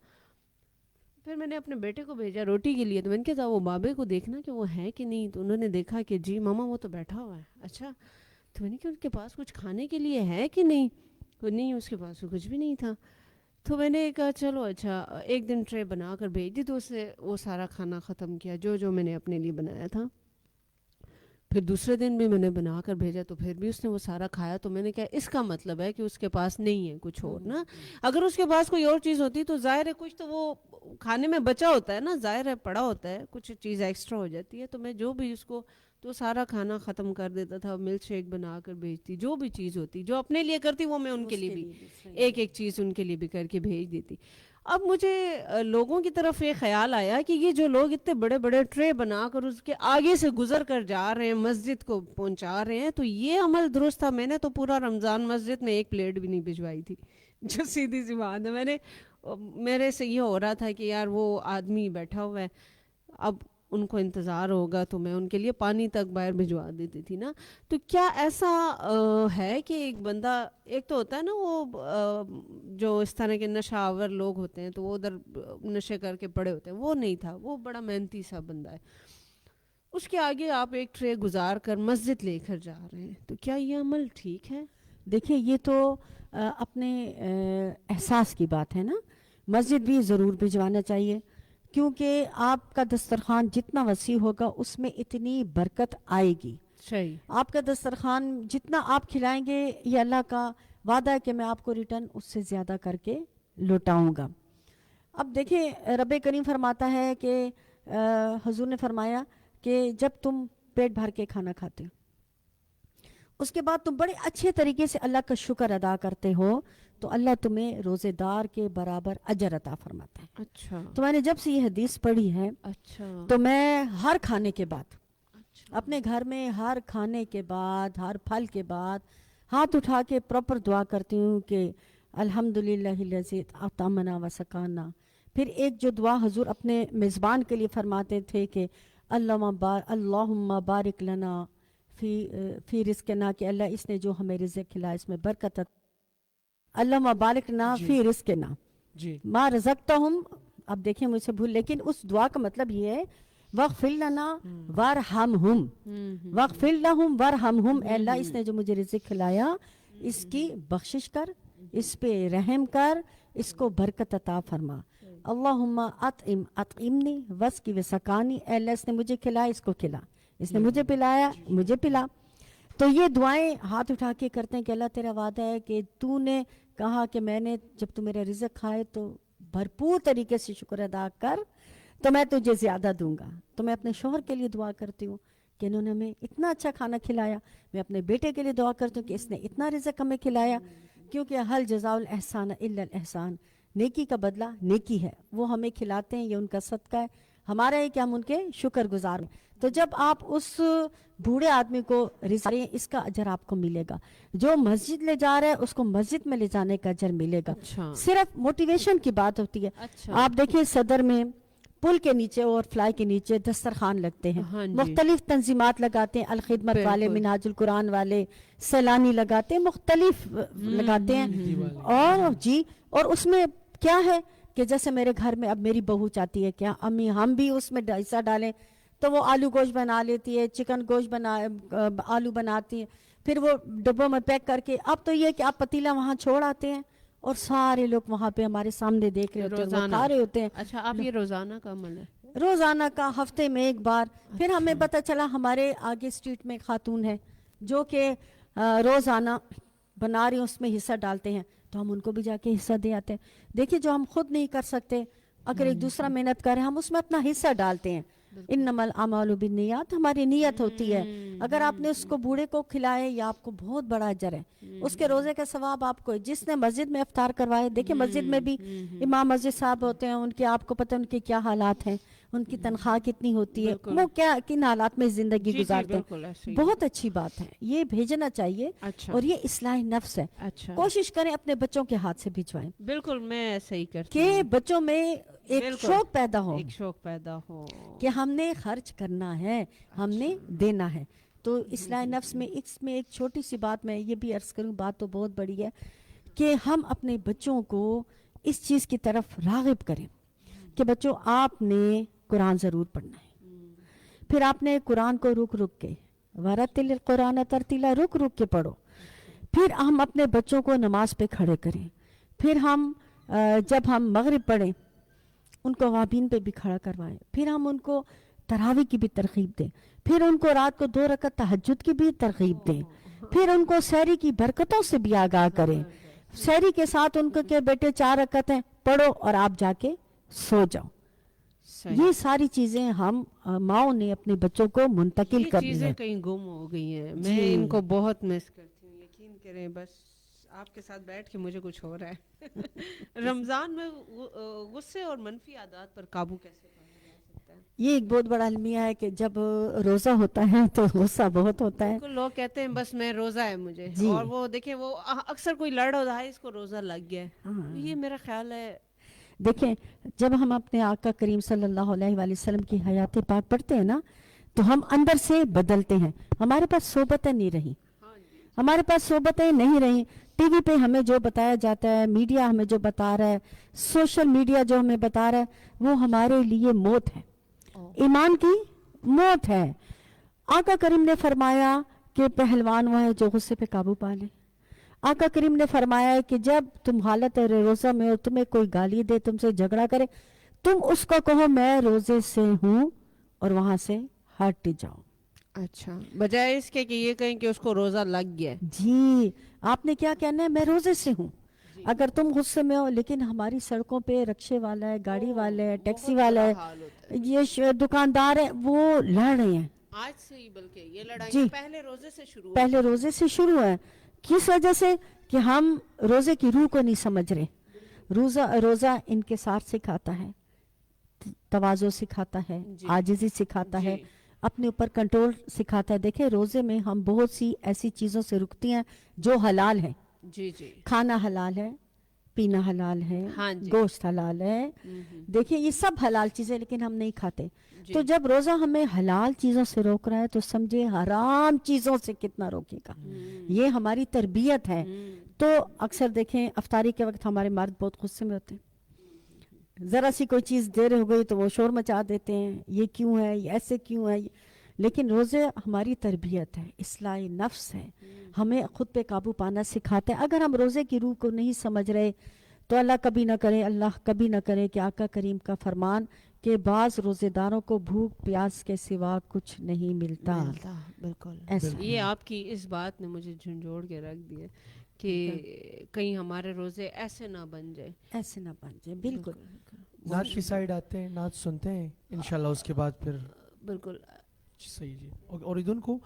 پھر میں نے اپنے بیٹے کو بھیجا روٹی کے لیے، تو میں نے کہا وہ بابے کو دیکھنا کہ وہ ہے کہ نہیں. تو انہوں نے دیکھا کہ جی ماما وہ تو بیٹھا ہوا ہے. اچھا، تو میں نے کہا ان کے پاس کچھ کھانے کے لیے ہے کہ نہیں؟ تو نہیں، اس کے پاس تو کچھ بھی نہیں تھا. تو میں نے کہا چلو اچھا ایک دن ٹرے بنا کر بھیج دی، تو اس سے وہ سارا کھانا ختم کیا جو میں نے اپنے لیے بنایا تھا. پھر دوسرے دن بھی میں نے بنا کر بھیجا تو پھر بھی اس نے وہ سارا کھایا. تو میں نے کہا اس کا مطلب ہے کہ اس کے پاس نہیں ہے کچھ اور نا. اگر اس کے پاس کوئی اور چیز ہوتی تو ظاہر ہے کچھ تو وہ کھانے میں بچا ہوتا ہے نا، ظاہر ہے پڑا ہوتا ہے، کچھ چیز ایکسٹرا ہو جاتی ہے. تو میں جو بھی اس کو تو سارا کھانا ختم کر دیتا تھا، ملک شیک بنا کر بھیجتی، جو بھی چیز ہوتی جو اپنے لیے کرتی وہ میں ان کے لیے بھی ایک ایک چیز ان کے لیے بھی کر کے بھیج دیتی. اب مجھے لوگوں کی طرف یہ خیال آیا کہ یہ جو لوگ اتنے بڑے بڑے ٹرے بنا کر اس کے آگے سے گزر کر جا رہے ہیں، مسجد کو پہنچا رہے ہیں، تو یہ عمل درست تھا؟ میں نے تو پورا رمضان مسجد میں ایک پلیٹ بھی نہیں بھجوائی تھی، جو سیدھی سی بات ہے. میرے سے یہ ہو رہا تھا کہ یار وہ آدمی بیٹھا ہوا ہے، اب ان کو انتظار ہوگا تو میں ان کے لیے پانی تک باہر بھجوا دیتی تھی نا. تو کیا ایسا ہے کہ ایک بندہ، ایک تو ہوتا ہے نا وہ جو اس طرح کے نشہ آور لوگ ہوتے ہیں تو وہ ادھر نشے کر کے پڑے ہوتے ہیں، وہ نہیں تھا، وہ بڑا محنتی سا بندہ ہے. اس کے آگے آپ ایک ٹرے گزار کر مسجد لے کر جا رہے ہیں، تو کیا یہ عمل ٹھیک ہے؟
دیکھیں یہ تو اپنے احساس کی بات ہے نا. مسجد بھی ضرور بھجوانا چاہیے، کیونکہ آپ کا دسترخوان جتنا وسیع ہوگا اس میں اتنی برکت آئے گی.
صحیح.
آپ کا دسترخوان جتنا آپ کھلائیں گے، یہ اللہ کا وعدہ ہے کہ میں آپ کو ریٹرن اس سے زیادہ کر کے لوٹاؤں گا. اب دیکھیں رب کریم فرماتا ہے کہ حضور نے فرمایا کہ جب تم پیٹ بھر کے کھانا کھاتے ہو، اس کے بعد تم بڑے اچھے طریقے سے اللہ کا شکر ادا کرتے ہو، تو اللہ تمہیں روزے دار کے برابر اجر عطا فرماتا ہے.
اچھا
تو میں نے جب سے یہ حدیث پڑھی ہے
اچھا
تو میں ہر کھانے کے بعد اپنے گھر میں ہر کھانے کے بعد، ہر پھل کے بعد ہاتھ اٹھا کے پراپر دعا کرتی ہوں کہ الحمدللہ الذی اطعمنا وسقانا. پھر ایک جو دعا حضور اپنے میزبان کے لیے فرماتے تھے کہ اللہم بارک لنا فی رزقنا، کہ اللہ اس نے جو ہمیں رزق کھلایا اس میں برکت. اللہم بارک لنا فی رزقنا
جی
ما رزقتہم اب دیکھیں مجھ سے بھول, لیکن اس دعا کا مطلب یہ ہے وغفر لنا ورحمہم, وغفر لہم ورحمہم, اے اللہ اس نے جو مجھے رزق کھلایا اس کی بخشش کر, اس پہ رحم کر, اس کو برکت عطا فرما. اللہم اطعمنی واسقی وسقانی, اے اللہ اس نے مجھے کھلایا اس کو کھلا, اس نے مجھے پلایا مجھے پلا. تو یہ دعائیں ہاتھ اٹھا کے کرتے ہیں کہ اللہ تیرا وعدہ ہے کہ تو نے کہا کہ میں نے جب تو میرا رزق کھائے تو بھرپور طریقے سے شکر ادا کر تو میں تجھے زیادہ دوں گا. تو میں اپنے شوہر کے لیے دعا کرتی ہوں کہ انہوں نے ہمیں اتنا اچھا کھانا کھلایا. میں اپنے بیٹے کے لیے دعا کرتی ہوں کہ اس نے اتنا رزق ہمیں کھلایا, کیونکہ حل جزاء الاحسان الا الاحسان, نیکی کا بدلہ نیکی ہے. وہ ہمیں کھلاتے ہیں, یہ ان کا صدقہ ہے, ہمارا ہے کہ ہم ان کے شکر گزار ہیں. تو جب آپ اس بوڑھے آدمی کو رزق دیں اس کا اجر آپ کو ملے گا. جو مسجد لے جا رہا ہے اس کو مسجد میں لے جانے کا اجر ملے گا. صرف موٹیویشن کی بات ہوتی ہے. آپ دیکھیں صدر میں پل کے نیچے اور فلائی کے نیچے دسترخوان لگتے ہیں, مختلف تنظیمات لگاتے ہیں, الخدمت والے, منہاج القرآن والے, سیلانی لگاتے ہیں, مختلف لگاتے ہیں. اور اس میں کیا ہے کہ جیسے میرے گھر میں اب میری بہو چاہتی ہے کیا امی ہم بھی اس میں حصہ ڈالیں, تو وہ آلو گوشت بنا لیتی ہے, چکن گوشت آلو بناتی ہے, پھر وہ ڈبوں میں پیک کر کے. اب تو یہ کہ آپ پتیلا وہاں چھوڑ آتے ہیں اور سارے لوگ وہاں پہ ہمارے سامنے دیکھ رہے ہوتے ہیں, وہ کھا رہے ہوتے ہیں.
اچھا, آپ یہ روزانہ کا عمل ہے؟
روزانہ کا, ہفتے میں ایک بار. پھر ہمیں پتہ چلا ہمارے آگے اسٹریٹ میں خاتون ہے جو کہ روزانہ بنا رہی ہیں, اس میں حصہ ڈالتے ہیں, تو ہم ان کو بھی جا کے حصہ دے آتے ہیں. دیکھیے جو ہم خود نہیں کر سکتے, اگر ایک دوسرا محنت کرے ہم اس میں اپنا حصہ ڈالتے ہیں. انما الاعمال بالنیات, ہماری نیت ہوتی ہے. اگر آپ نے اس کو بوڑھے کو کھلائے یا آپ کو بہت بڑا اجر ہے, اس کے روزے کا ثواب آپ کو. جس نے مسجد میں افطار کروائے, دیکھیں مسجد میں بھی امام مسجد صاحب ہوتے ہیں, ان کے آپ کو پتہ ان کے کیا حالات ہیں, ان کی تنخواہ کتنی ہوتی ہے, وہ کیا کن حالات میں زندگی گزارتے ہیں. بہت اچھی بات ہے, یہ بھیجنا چاہیے, اور یہ اصلاح نفس ہے. کوشش کریں اپنے بچوں کے ہاتھ سے بھجوائیں.
بالکل, میں ایسا ہی کرتی ہوں
کہ بچوں میں ایک شوق پیدا ہو کہ ہم نے خرچ کرنا ہے, ہم نے دینا ہے. تو اصلاح نفس میں اس میں ایک چھوٹی سی بات میں یہ بھی عرض کروں, بات تو بہت بڑی ہے, کہ ہم اپنے بچوں کو اس چیز کی طرف راغب کریں کہ بچوں آپ نے قرآن ضرور پڑھنا ہے. پھر آپ نے قرآن کو رک رک کے, ورتل القرآن ترتیلا, رک رک کے پڑھو. پھر ہم اپنے بچوں کو نماز پہ کھڑے کریں. پھر ہم جب ہم مغرب پڑھیں ان کو وابین پہ بھی کھڑا کروائیں. پھر ہم ان کو تراویح کی بھی ترغیب دیں. پھر ان کو رات کو 2 رکعت تہجد کی بھی ترغیب دیں. پھر ان کو سحری کی برکتوں سے بھی آگاہ کریں. سحری کے ساتھ ان کو کہ بیٹے 4 رکعت ہیں پڑھو اور آپ جا کے سو جاؤ. یہ ساری چیزیں ہم ماؤں نے اپنے بچوں کو منتقل کرنی ہے.
چیزیں کہیں گم ہو گئی ہیں, میں ان کو بہت مس کرتی ہوں. یقین کریں, بس آپ کے ساتھ بیٹھ کے مجھے کچھ ہو رہا ہے. رمضان میں غصے اور منفی عادات پر قابو کیسے پایا جا سکتا ہے؟
یہ ایک بہت بڑا المیہ ہے کہ جب روزہ ہوتا ہے تو غصہ بہت ہوتا ہے.
لوگ کہتے ہیں بس میں روزہ ہے مجھے, اور وہ دیکھیں وہ اکثر کوئی لڑ ہوتا ہے اس کو روزہ لگ گیا ہے. یہ میرا خیال ہے,
دیکھیں جب ہم اپنے آقا کریم صلی اللہ علیہ وآلہ وسلم کی حیات پاک پڑھتے ہیں نا, تو ہم اندر سے بدلتے ہیں. ہمارے پاس صحبتیں نہیں رہی, ہمارے پاس صحبتیں نہیں رہی. ٹی وی پہ ہمیں جو بتایا جاتا ہے, میڈیا ہمیں جو بتا رہا ہے, سوشل میڈیا جو ہمیں بتا رہا ہے, وہ ہمارے لیے موت ہے, ایمان کی موت ہے. آقا کریم نے فرمایا کہ پہلوان وہ ہے جو غصے پہ قابو پا لے. آقا کریم نے فرمایا ہے کہ جب تم حالت روزہ میں اور تمہیں کوئی گالی دے, تم سے جھگڑا کرے, تم اس کو کہو میں روزے سے ہوں, اور وہاں سے ہٹ جاؤ.
اچھا, بجائے اس کے کہ یہ کہیں کہ اس کو روزہ لگ گیا.
جی, آپ نے کیا کہنا ہے, میں روزے سے ہوں. اگر تم غصے میں ہو, لیکن ہماری سڑکوں پہ رکشے والا ہے, گاڑی والا ہے, ٹیکسی والا ہے, یہ دکاندار ہے, وہ لڑ رہے ہیں
آج سے ہی. بلکہ یہ لڑائی پہلے
روزے سے شروع ہے. کس وجہ سے کہ ہم روزے کی روح کو نہیں سمجھ رہے. روزہ انکسار سکھاتا ہے, تواضع سکھاتا ہے, عاجزی سکھاتا ہے, اپنے اوپر کنٹرول سکھاتا ہے. دیکھیں روزے میں ہم بہت سی ایسی چیزوں سے رکتی ہیں جو حلال ہیں. کھانا حلال ہے, پینا حلال ہے, گوشت حلال ہے. دیکھیں یہ سب حلال چیزیں, لیکن ہم نہیں کھاتے. تو جب روزہ ہمیں حلال چیزوں سے روک رہا ہے تو سمجھے حرام چیزوں سے کتنا روکے گا. یہ ہماری تربیت ہے. تو اکثر دیکھیں افطاری کے وقت ہمارے مرد بہت غصے میں ہوتے ہیں, ذرا سی کوئی چیز دیر ہو گئی تو وہ شور مچا دیتے ہیں، یہ کیوں ہے، یہ ایسے کیوں ہے. لیکن روزے ہماری تربیت ہے، اصلاح نفس ہے، ہمیں خود پہ قابو پانا سکھاتے ہیں. اگر ہم روزے کی روح کو نہیں سمجھ رہے تو اللہ کبھی نہ کرے کہ آقا کریم کا فرمان کہ بعض روزے داروں کو بھوک پیاس کے سوا کچھ نہیں ملتا.
بالکل.
ایسا
یہ آپ کی اس بات نے مجھے جھنجھوڑ کے رکھ دیا کہ کہیں ہمارے روزے ایسے نہ بن جائے.
ایسے نہ بن جائے. بالکل.
نعت کی سائڈ آتے ہیں، نعت سنتے ہیں انشاءاللہ، اس کے بعد پھر
بالکل
صحیح جی. اور ایدن کو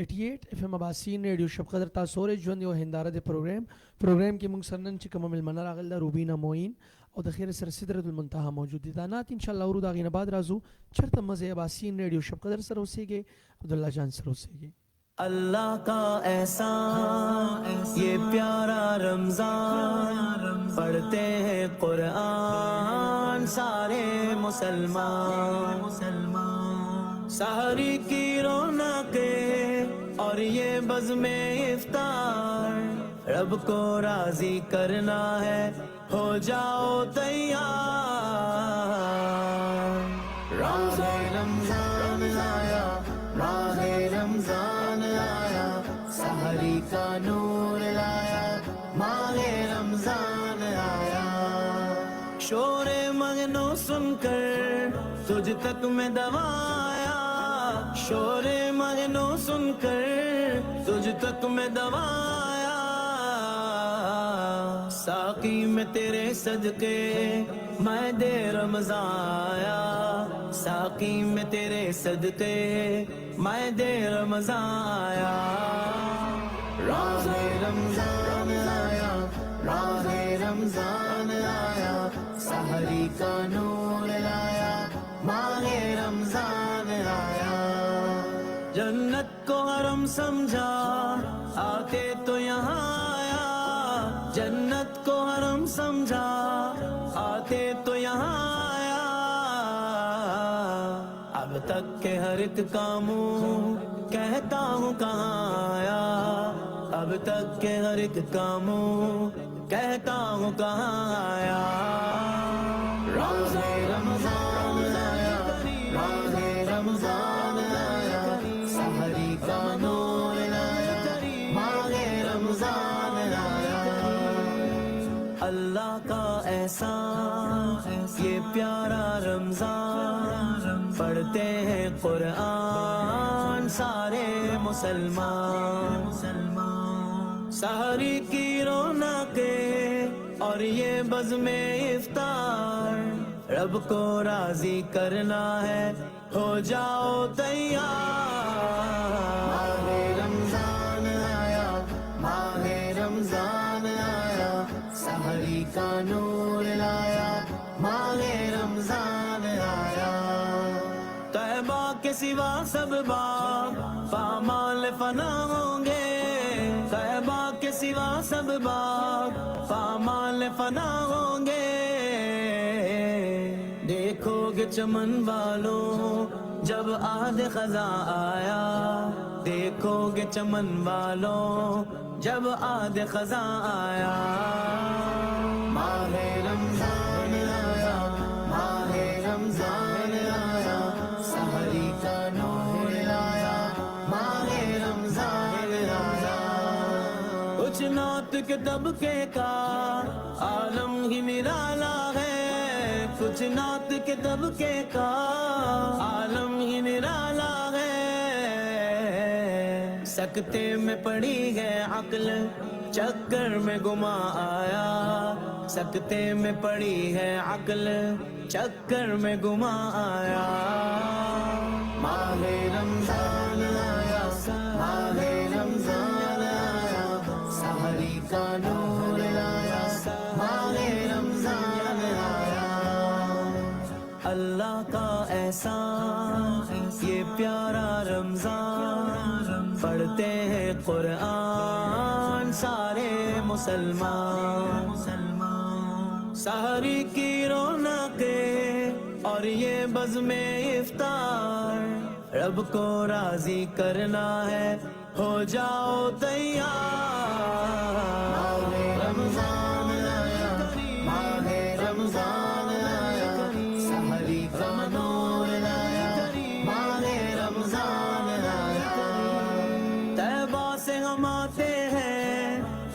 88 FM اباسین ریڈیو شب قدر تاسور جوند یو ہندارہ دے پروگرام کی منگ سرنن چکم مل منر آغل دا روبینہ موین اور دخیر سر صدرت المنتہا موجود دی دانات انشاءاللہ اور داغین بعد رازو چرت مزے اباسین ریڈیو شب قدر سر ہوسے گے، عبداللہ جان سر ہوسے گے.
اللہ کا احسان یہ پیارا رمضان، پڑھتے ہیں قرآن سارے مسلمان. سحری کی رونقیں اور یہ بزم افطار، رب کو راضی کرنا ہے، ہو جاؤ تیار. راہ رمضان آیا، راہ رمضان آیا، سحری کا نور لایا، ماہ رمضان آیا. شور مغنو سن کر تجھ تک میں دوایا، شور مغنو سن کر تجھ تک میں دوایا. ساقی میں تیرے صدقے میں دے رمضان آیا، ساقی میں تیرے صدقے میں دے رمضان آیا. راہ رمضان آیا، راہ رمضان آیا، سحری کا نور لایا، ماہ رمضان آیا. جنت کو حرم سمجھا آتے تو یہاں آیا، جنت کو حرم سمجھا آتے تو یہاں آیا. اب تک کے ہر ایک کاموں کہتا ہوں کہاں آیا، اب تک کے ہر ایک کاموں کہتا ہوں کہاں آیا. راہ رمضان آیا، راہ رمضان آیا، سحری کا نور لایا، ماہ رمضان آیا. اللہ کا احسان یہ پیارا رمضان، پڑھتے ہیں قرآن سارے مسلمان. سحری کی رونقیں اور یہ بزم افطار، رب کو راضی کرنا ہے، ہو جاؤ تیار. ماہ رمضان آیا، ماہ رمضان آیا، سحری کا نور لایا، ماہ رمضان آیا. طیبہ کے سوا سب باغ پامال فنا ہوں گے، طیبہ کے سوا سب باغ پامال فنا ہوں گے. دیکھو گے چمن والوں جب عہد خزاں آیا، دیکھو گے چمن والوں جب عہد خزاں آیا. ماہ رمضان آیا، ماہ رمضان آیا، سحری کا نور لایا، ماہ رمضان آیا. کچھ نعت کے طبقے کا عالم ہی نرالا ہے، کچھ نعت کے طبقے کا عالم ہی نرالا ہے. سکتے میں پڑی ہے عقل، چکر میں گما آیا، سکتے میں پڑی ہے عقل، چکر میں گما آیا. ماہ رمضان آیا، ماہ رمضان آیا، سحری کا نور لایا، ماہ رمضان آیا. اللہ کا احسان یہ پیارا رمضان، پڑھتے ہیں قرآن سارے مسلمان. سحری کی رونقیں اور یہ بزم افطار، رب کو راضی کرنا ہے، ہو جاؤ تیار. ماہ رمضان آیا، ماہ رمضان آیا،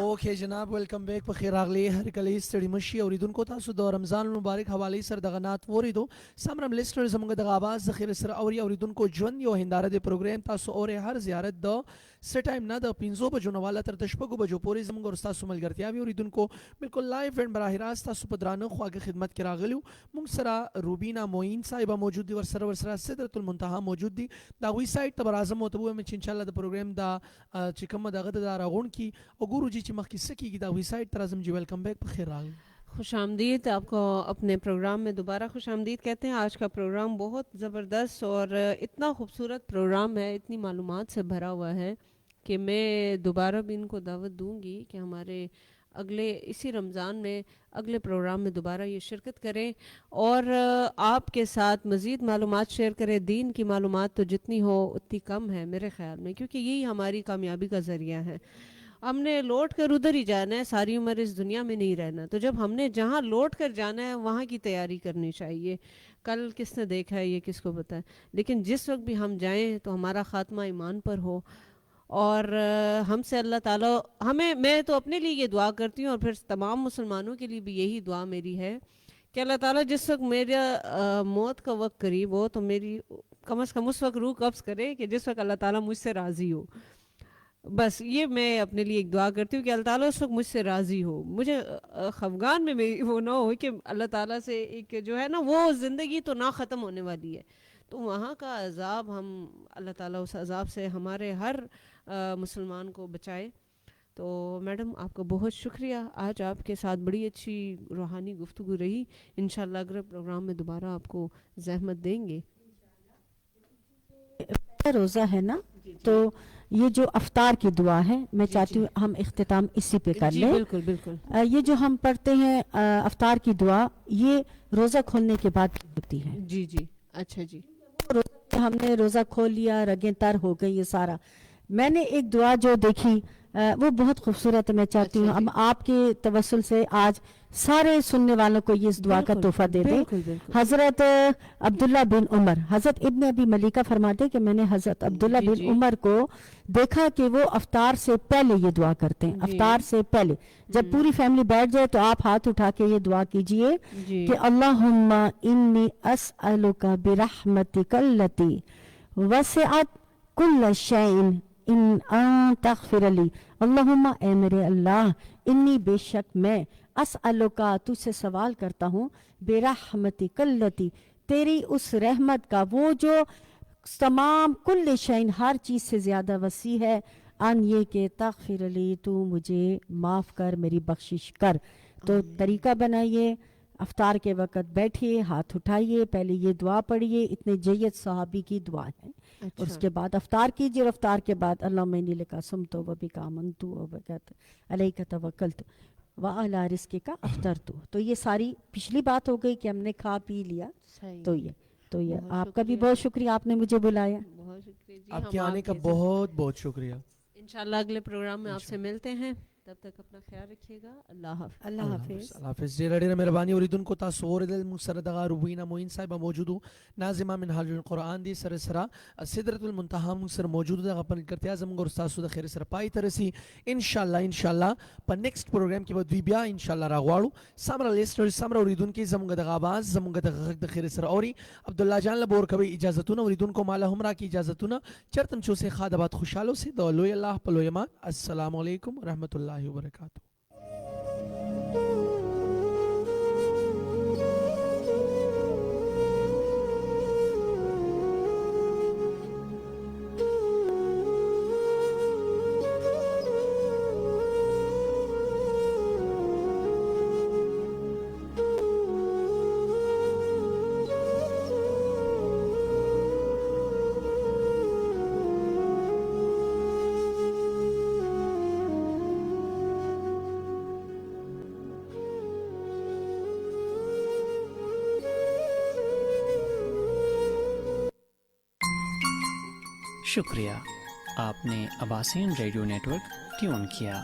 اوکے جناب ویلکم بیک په خیر راغلی هر کله ستړي مشي اوریدونکو تاسو د رمضان المبارک حواله سره دغه نعت وریدو سمرم لیسنر زموږ د آواز ذخیره سره اوریدونکو ژوند یو هنداره د پروګرام تاسو اور هر زیارت د سټایم نه د 5 بجو نه والا تر 10 بجو پورې زموږ اور تاسو ملګرتیا وی اوریدونکو بالکل لایو اینڈ براه راست تاسو په درانه خواږه خدمت کې راغلیو موږ سره روبینا موین صاحبہ موجود دي ورسره سدرۃ المنتهى موجود دي دا وی سایت ته برازم او ته ومه چې ان شاء الله د پروګرام دا چې کوم دغه د راغون کی وګورو چې مخکې سکیږي دا وی سایت تر اعظم جی ویلکم بیک په خیر راغلی
خوش آمدید آپ کو اپنے پروگرام میں دوبارہ خوش آمدید کہتے ہیں. آج کا پروگرام بہت زبردست اور اتنا خوبصورت پروگرام ہے, اتنی معلومات سے بھرا ہوا ہے کہ میں دوبارہ بھی ان کو دعوت دوں گی کہ ہمارے اگلے اسی رمضان میں اگلے پروگرام میں دوبارہ یہ شرکت کریں اور آپ کے ساتھ مزید معلومات شیئر کریں. دین کی معلومات تو جتنی ہو اتنی کم ہے میرے خیال میں, کیونکہ یہی ہماری کامیابی کا ذریعہ ہے. ہم نے لوٹ کر ادھر ہی جانا ہے, ساری عمر اس دنیا میں نہیں رہنا, تو جب ہم نے جہاں لوٹ کر جانا ہے وہاں کی تیاری کرنی چاہیے. کل کس نے دیکھا ہے یہ کس کو پتہ ہے, لیکن جس وقت بھی ہم جائیں تو ہمارا خاتمہ ایمان پر ہو. اور ہم سے اللہ تعالیٰ میں تو اپنے لیے یہ دعا کرتی ہوں اور پھر تمام مسلمانوں کے لیے بھی یہی دعا میری ہے کہ اللہ تعالیٰ جس وقت میرا موت کا وقت قریب ہو تو میری کم از کم اس وقت روح قبض کرے کہ جس وقت اللہ تعالیٰ مجھ سے راضی ہو. بس یہ میں اپنے لیے ایک دعا کرتی ہوں کہ اللہ تعالیٰ اس وقت مجھ سے راضی ہو. مجھے خفگان میں وہ نہ ہو کہ اللہ تعالیٰ سے ایک جو ہے نا وہ زندگی تو نہ ختم ہونے والی ہے, تو وہاں کا عذاب ہم اللہ تعالیٰ اس عذاب سے ہمارے ہر مسلمان کو بچائے. تو میڈم آپ کا بہت شکریہ, آج آپ کے ساتھ بڑی اچھی روحانی گفتگو رہی. انشاءاللہ اگلے پروگرام میں دوبارہ آپ کو زحمت دیں گے.
روزہ ہے نا, تو یہ جو افطار کی دعا ہے میں چاہتی ہوں ہم اختتام اسی پہ کر لیں.
بالکل بالکل.
یہ جو ہم پڑھتے ہیں افطار کی دعا, یہ روزہ کھولنے کے بعد ہوتی ہے.
جی جی اچھا جی.
ہم نے روزہ کھول لیا, رگیں تر ہو گئی, یہ سارا. میں نے ایک دعا جو دیکھی وہ بہت خوبصورت ہے, میں چاہتی ہوں ہم آپ کے توسل سے آج سارے سننے والوں کو یہ اس دعا کا تحفہ دے دیں. حضرت عبداللہ بن عمر, حضرت ابن ابی ملیکہ فرماتے کہ میں نے حضرت عبداللہ بن عمر کو دیکھا کہ وہ افطار سے پہلے یہ دعا کرتے ہیں. افطار سے پہلے جب پوری فیملی بیٹھ جائے تو آپ ہاتھ اٹھا کے یہ دعا کیجئے کہ اللہم انی اسألک برحمتک التی وسعت کل شیء ان تغفر لی. اللہم, اے میرے اللہ, انی بے شک میں, اسألوکا تجھ سے سوال کرتا ہوں, برحمتک التی تیری اس رحمت کا وہ جو تمام کل شین ہر چیز سے زیادہ وسیع ہے, ان یہ کہ تغفر لی تو مجھے معاف کر, میری بخشش کر. تو طریقہ بنائیے, افطار کے وقت بیٹھیے, ہاتھ اٹھائیے, پہلے یہ دعا پڑھیے, اتنے جید صحابی کی دعا ہے. اور اس کے بعد افطار کیجیے, اور افطار کے بعد اللہم انی لک صمت و بک آمنت و بک علیک توکلت وعلی رزقک افطرت. تو یہ ساری پچھلی بات ہو گئی کہ ہم نے کھا پی لیا. تو یہ آپ کا بھی بہت شکریہ, آپ نے مجھے بلایا.
بہت شکریہ جی,
آپ کے آنے کا بہت بہت شکریہ.
انشاءاللہ اگلے پروگرام میں آپ سے ملتے ہیں. تب تک اپنا خیال رکھیے گا. اللہ حافظ.
اللہ حافظ.
اللہ حافظ. ډېره مهرباني اوریدونکو تاسو اوریدل موږ سره دغه روبینا موین صاحب موجودو ناظمه من حال القرآن دی سره سره سدرۃ المنتهى موږ سره موجود دغه په کړتیا زموږ اور تاسو د خیر سره پای ترسي ان شاء الله په نیکسټ پروګرام کې به دوی بیا ان شاء الله راغواړو. سمره لیسنر سمره اوریدونکو زموږ د غواز زموږ د غږ د خیر سره اوري عبد الله جان لبور کوي اجازهتونه اوریدونکو مال همرا کی اجازهتونه چرتم چو سے خادبات خوشاله سي د لوی الله په لوی امان. السلام علیکم ورحمۃ اللہ وبرکاتہ.
شکریہ، آپ نے Abaseen radio network tune کیا.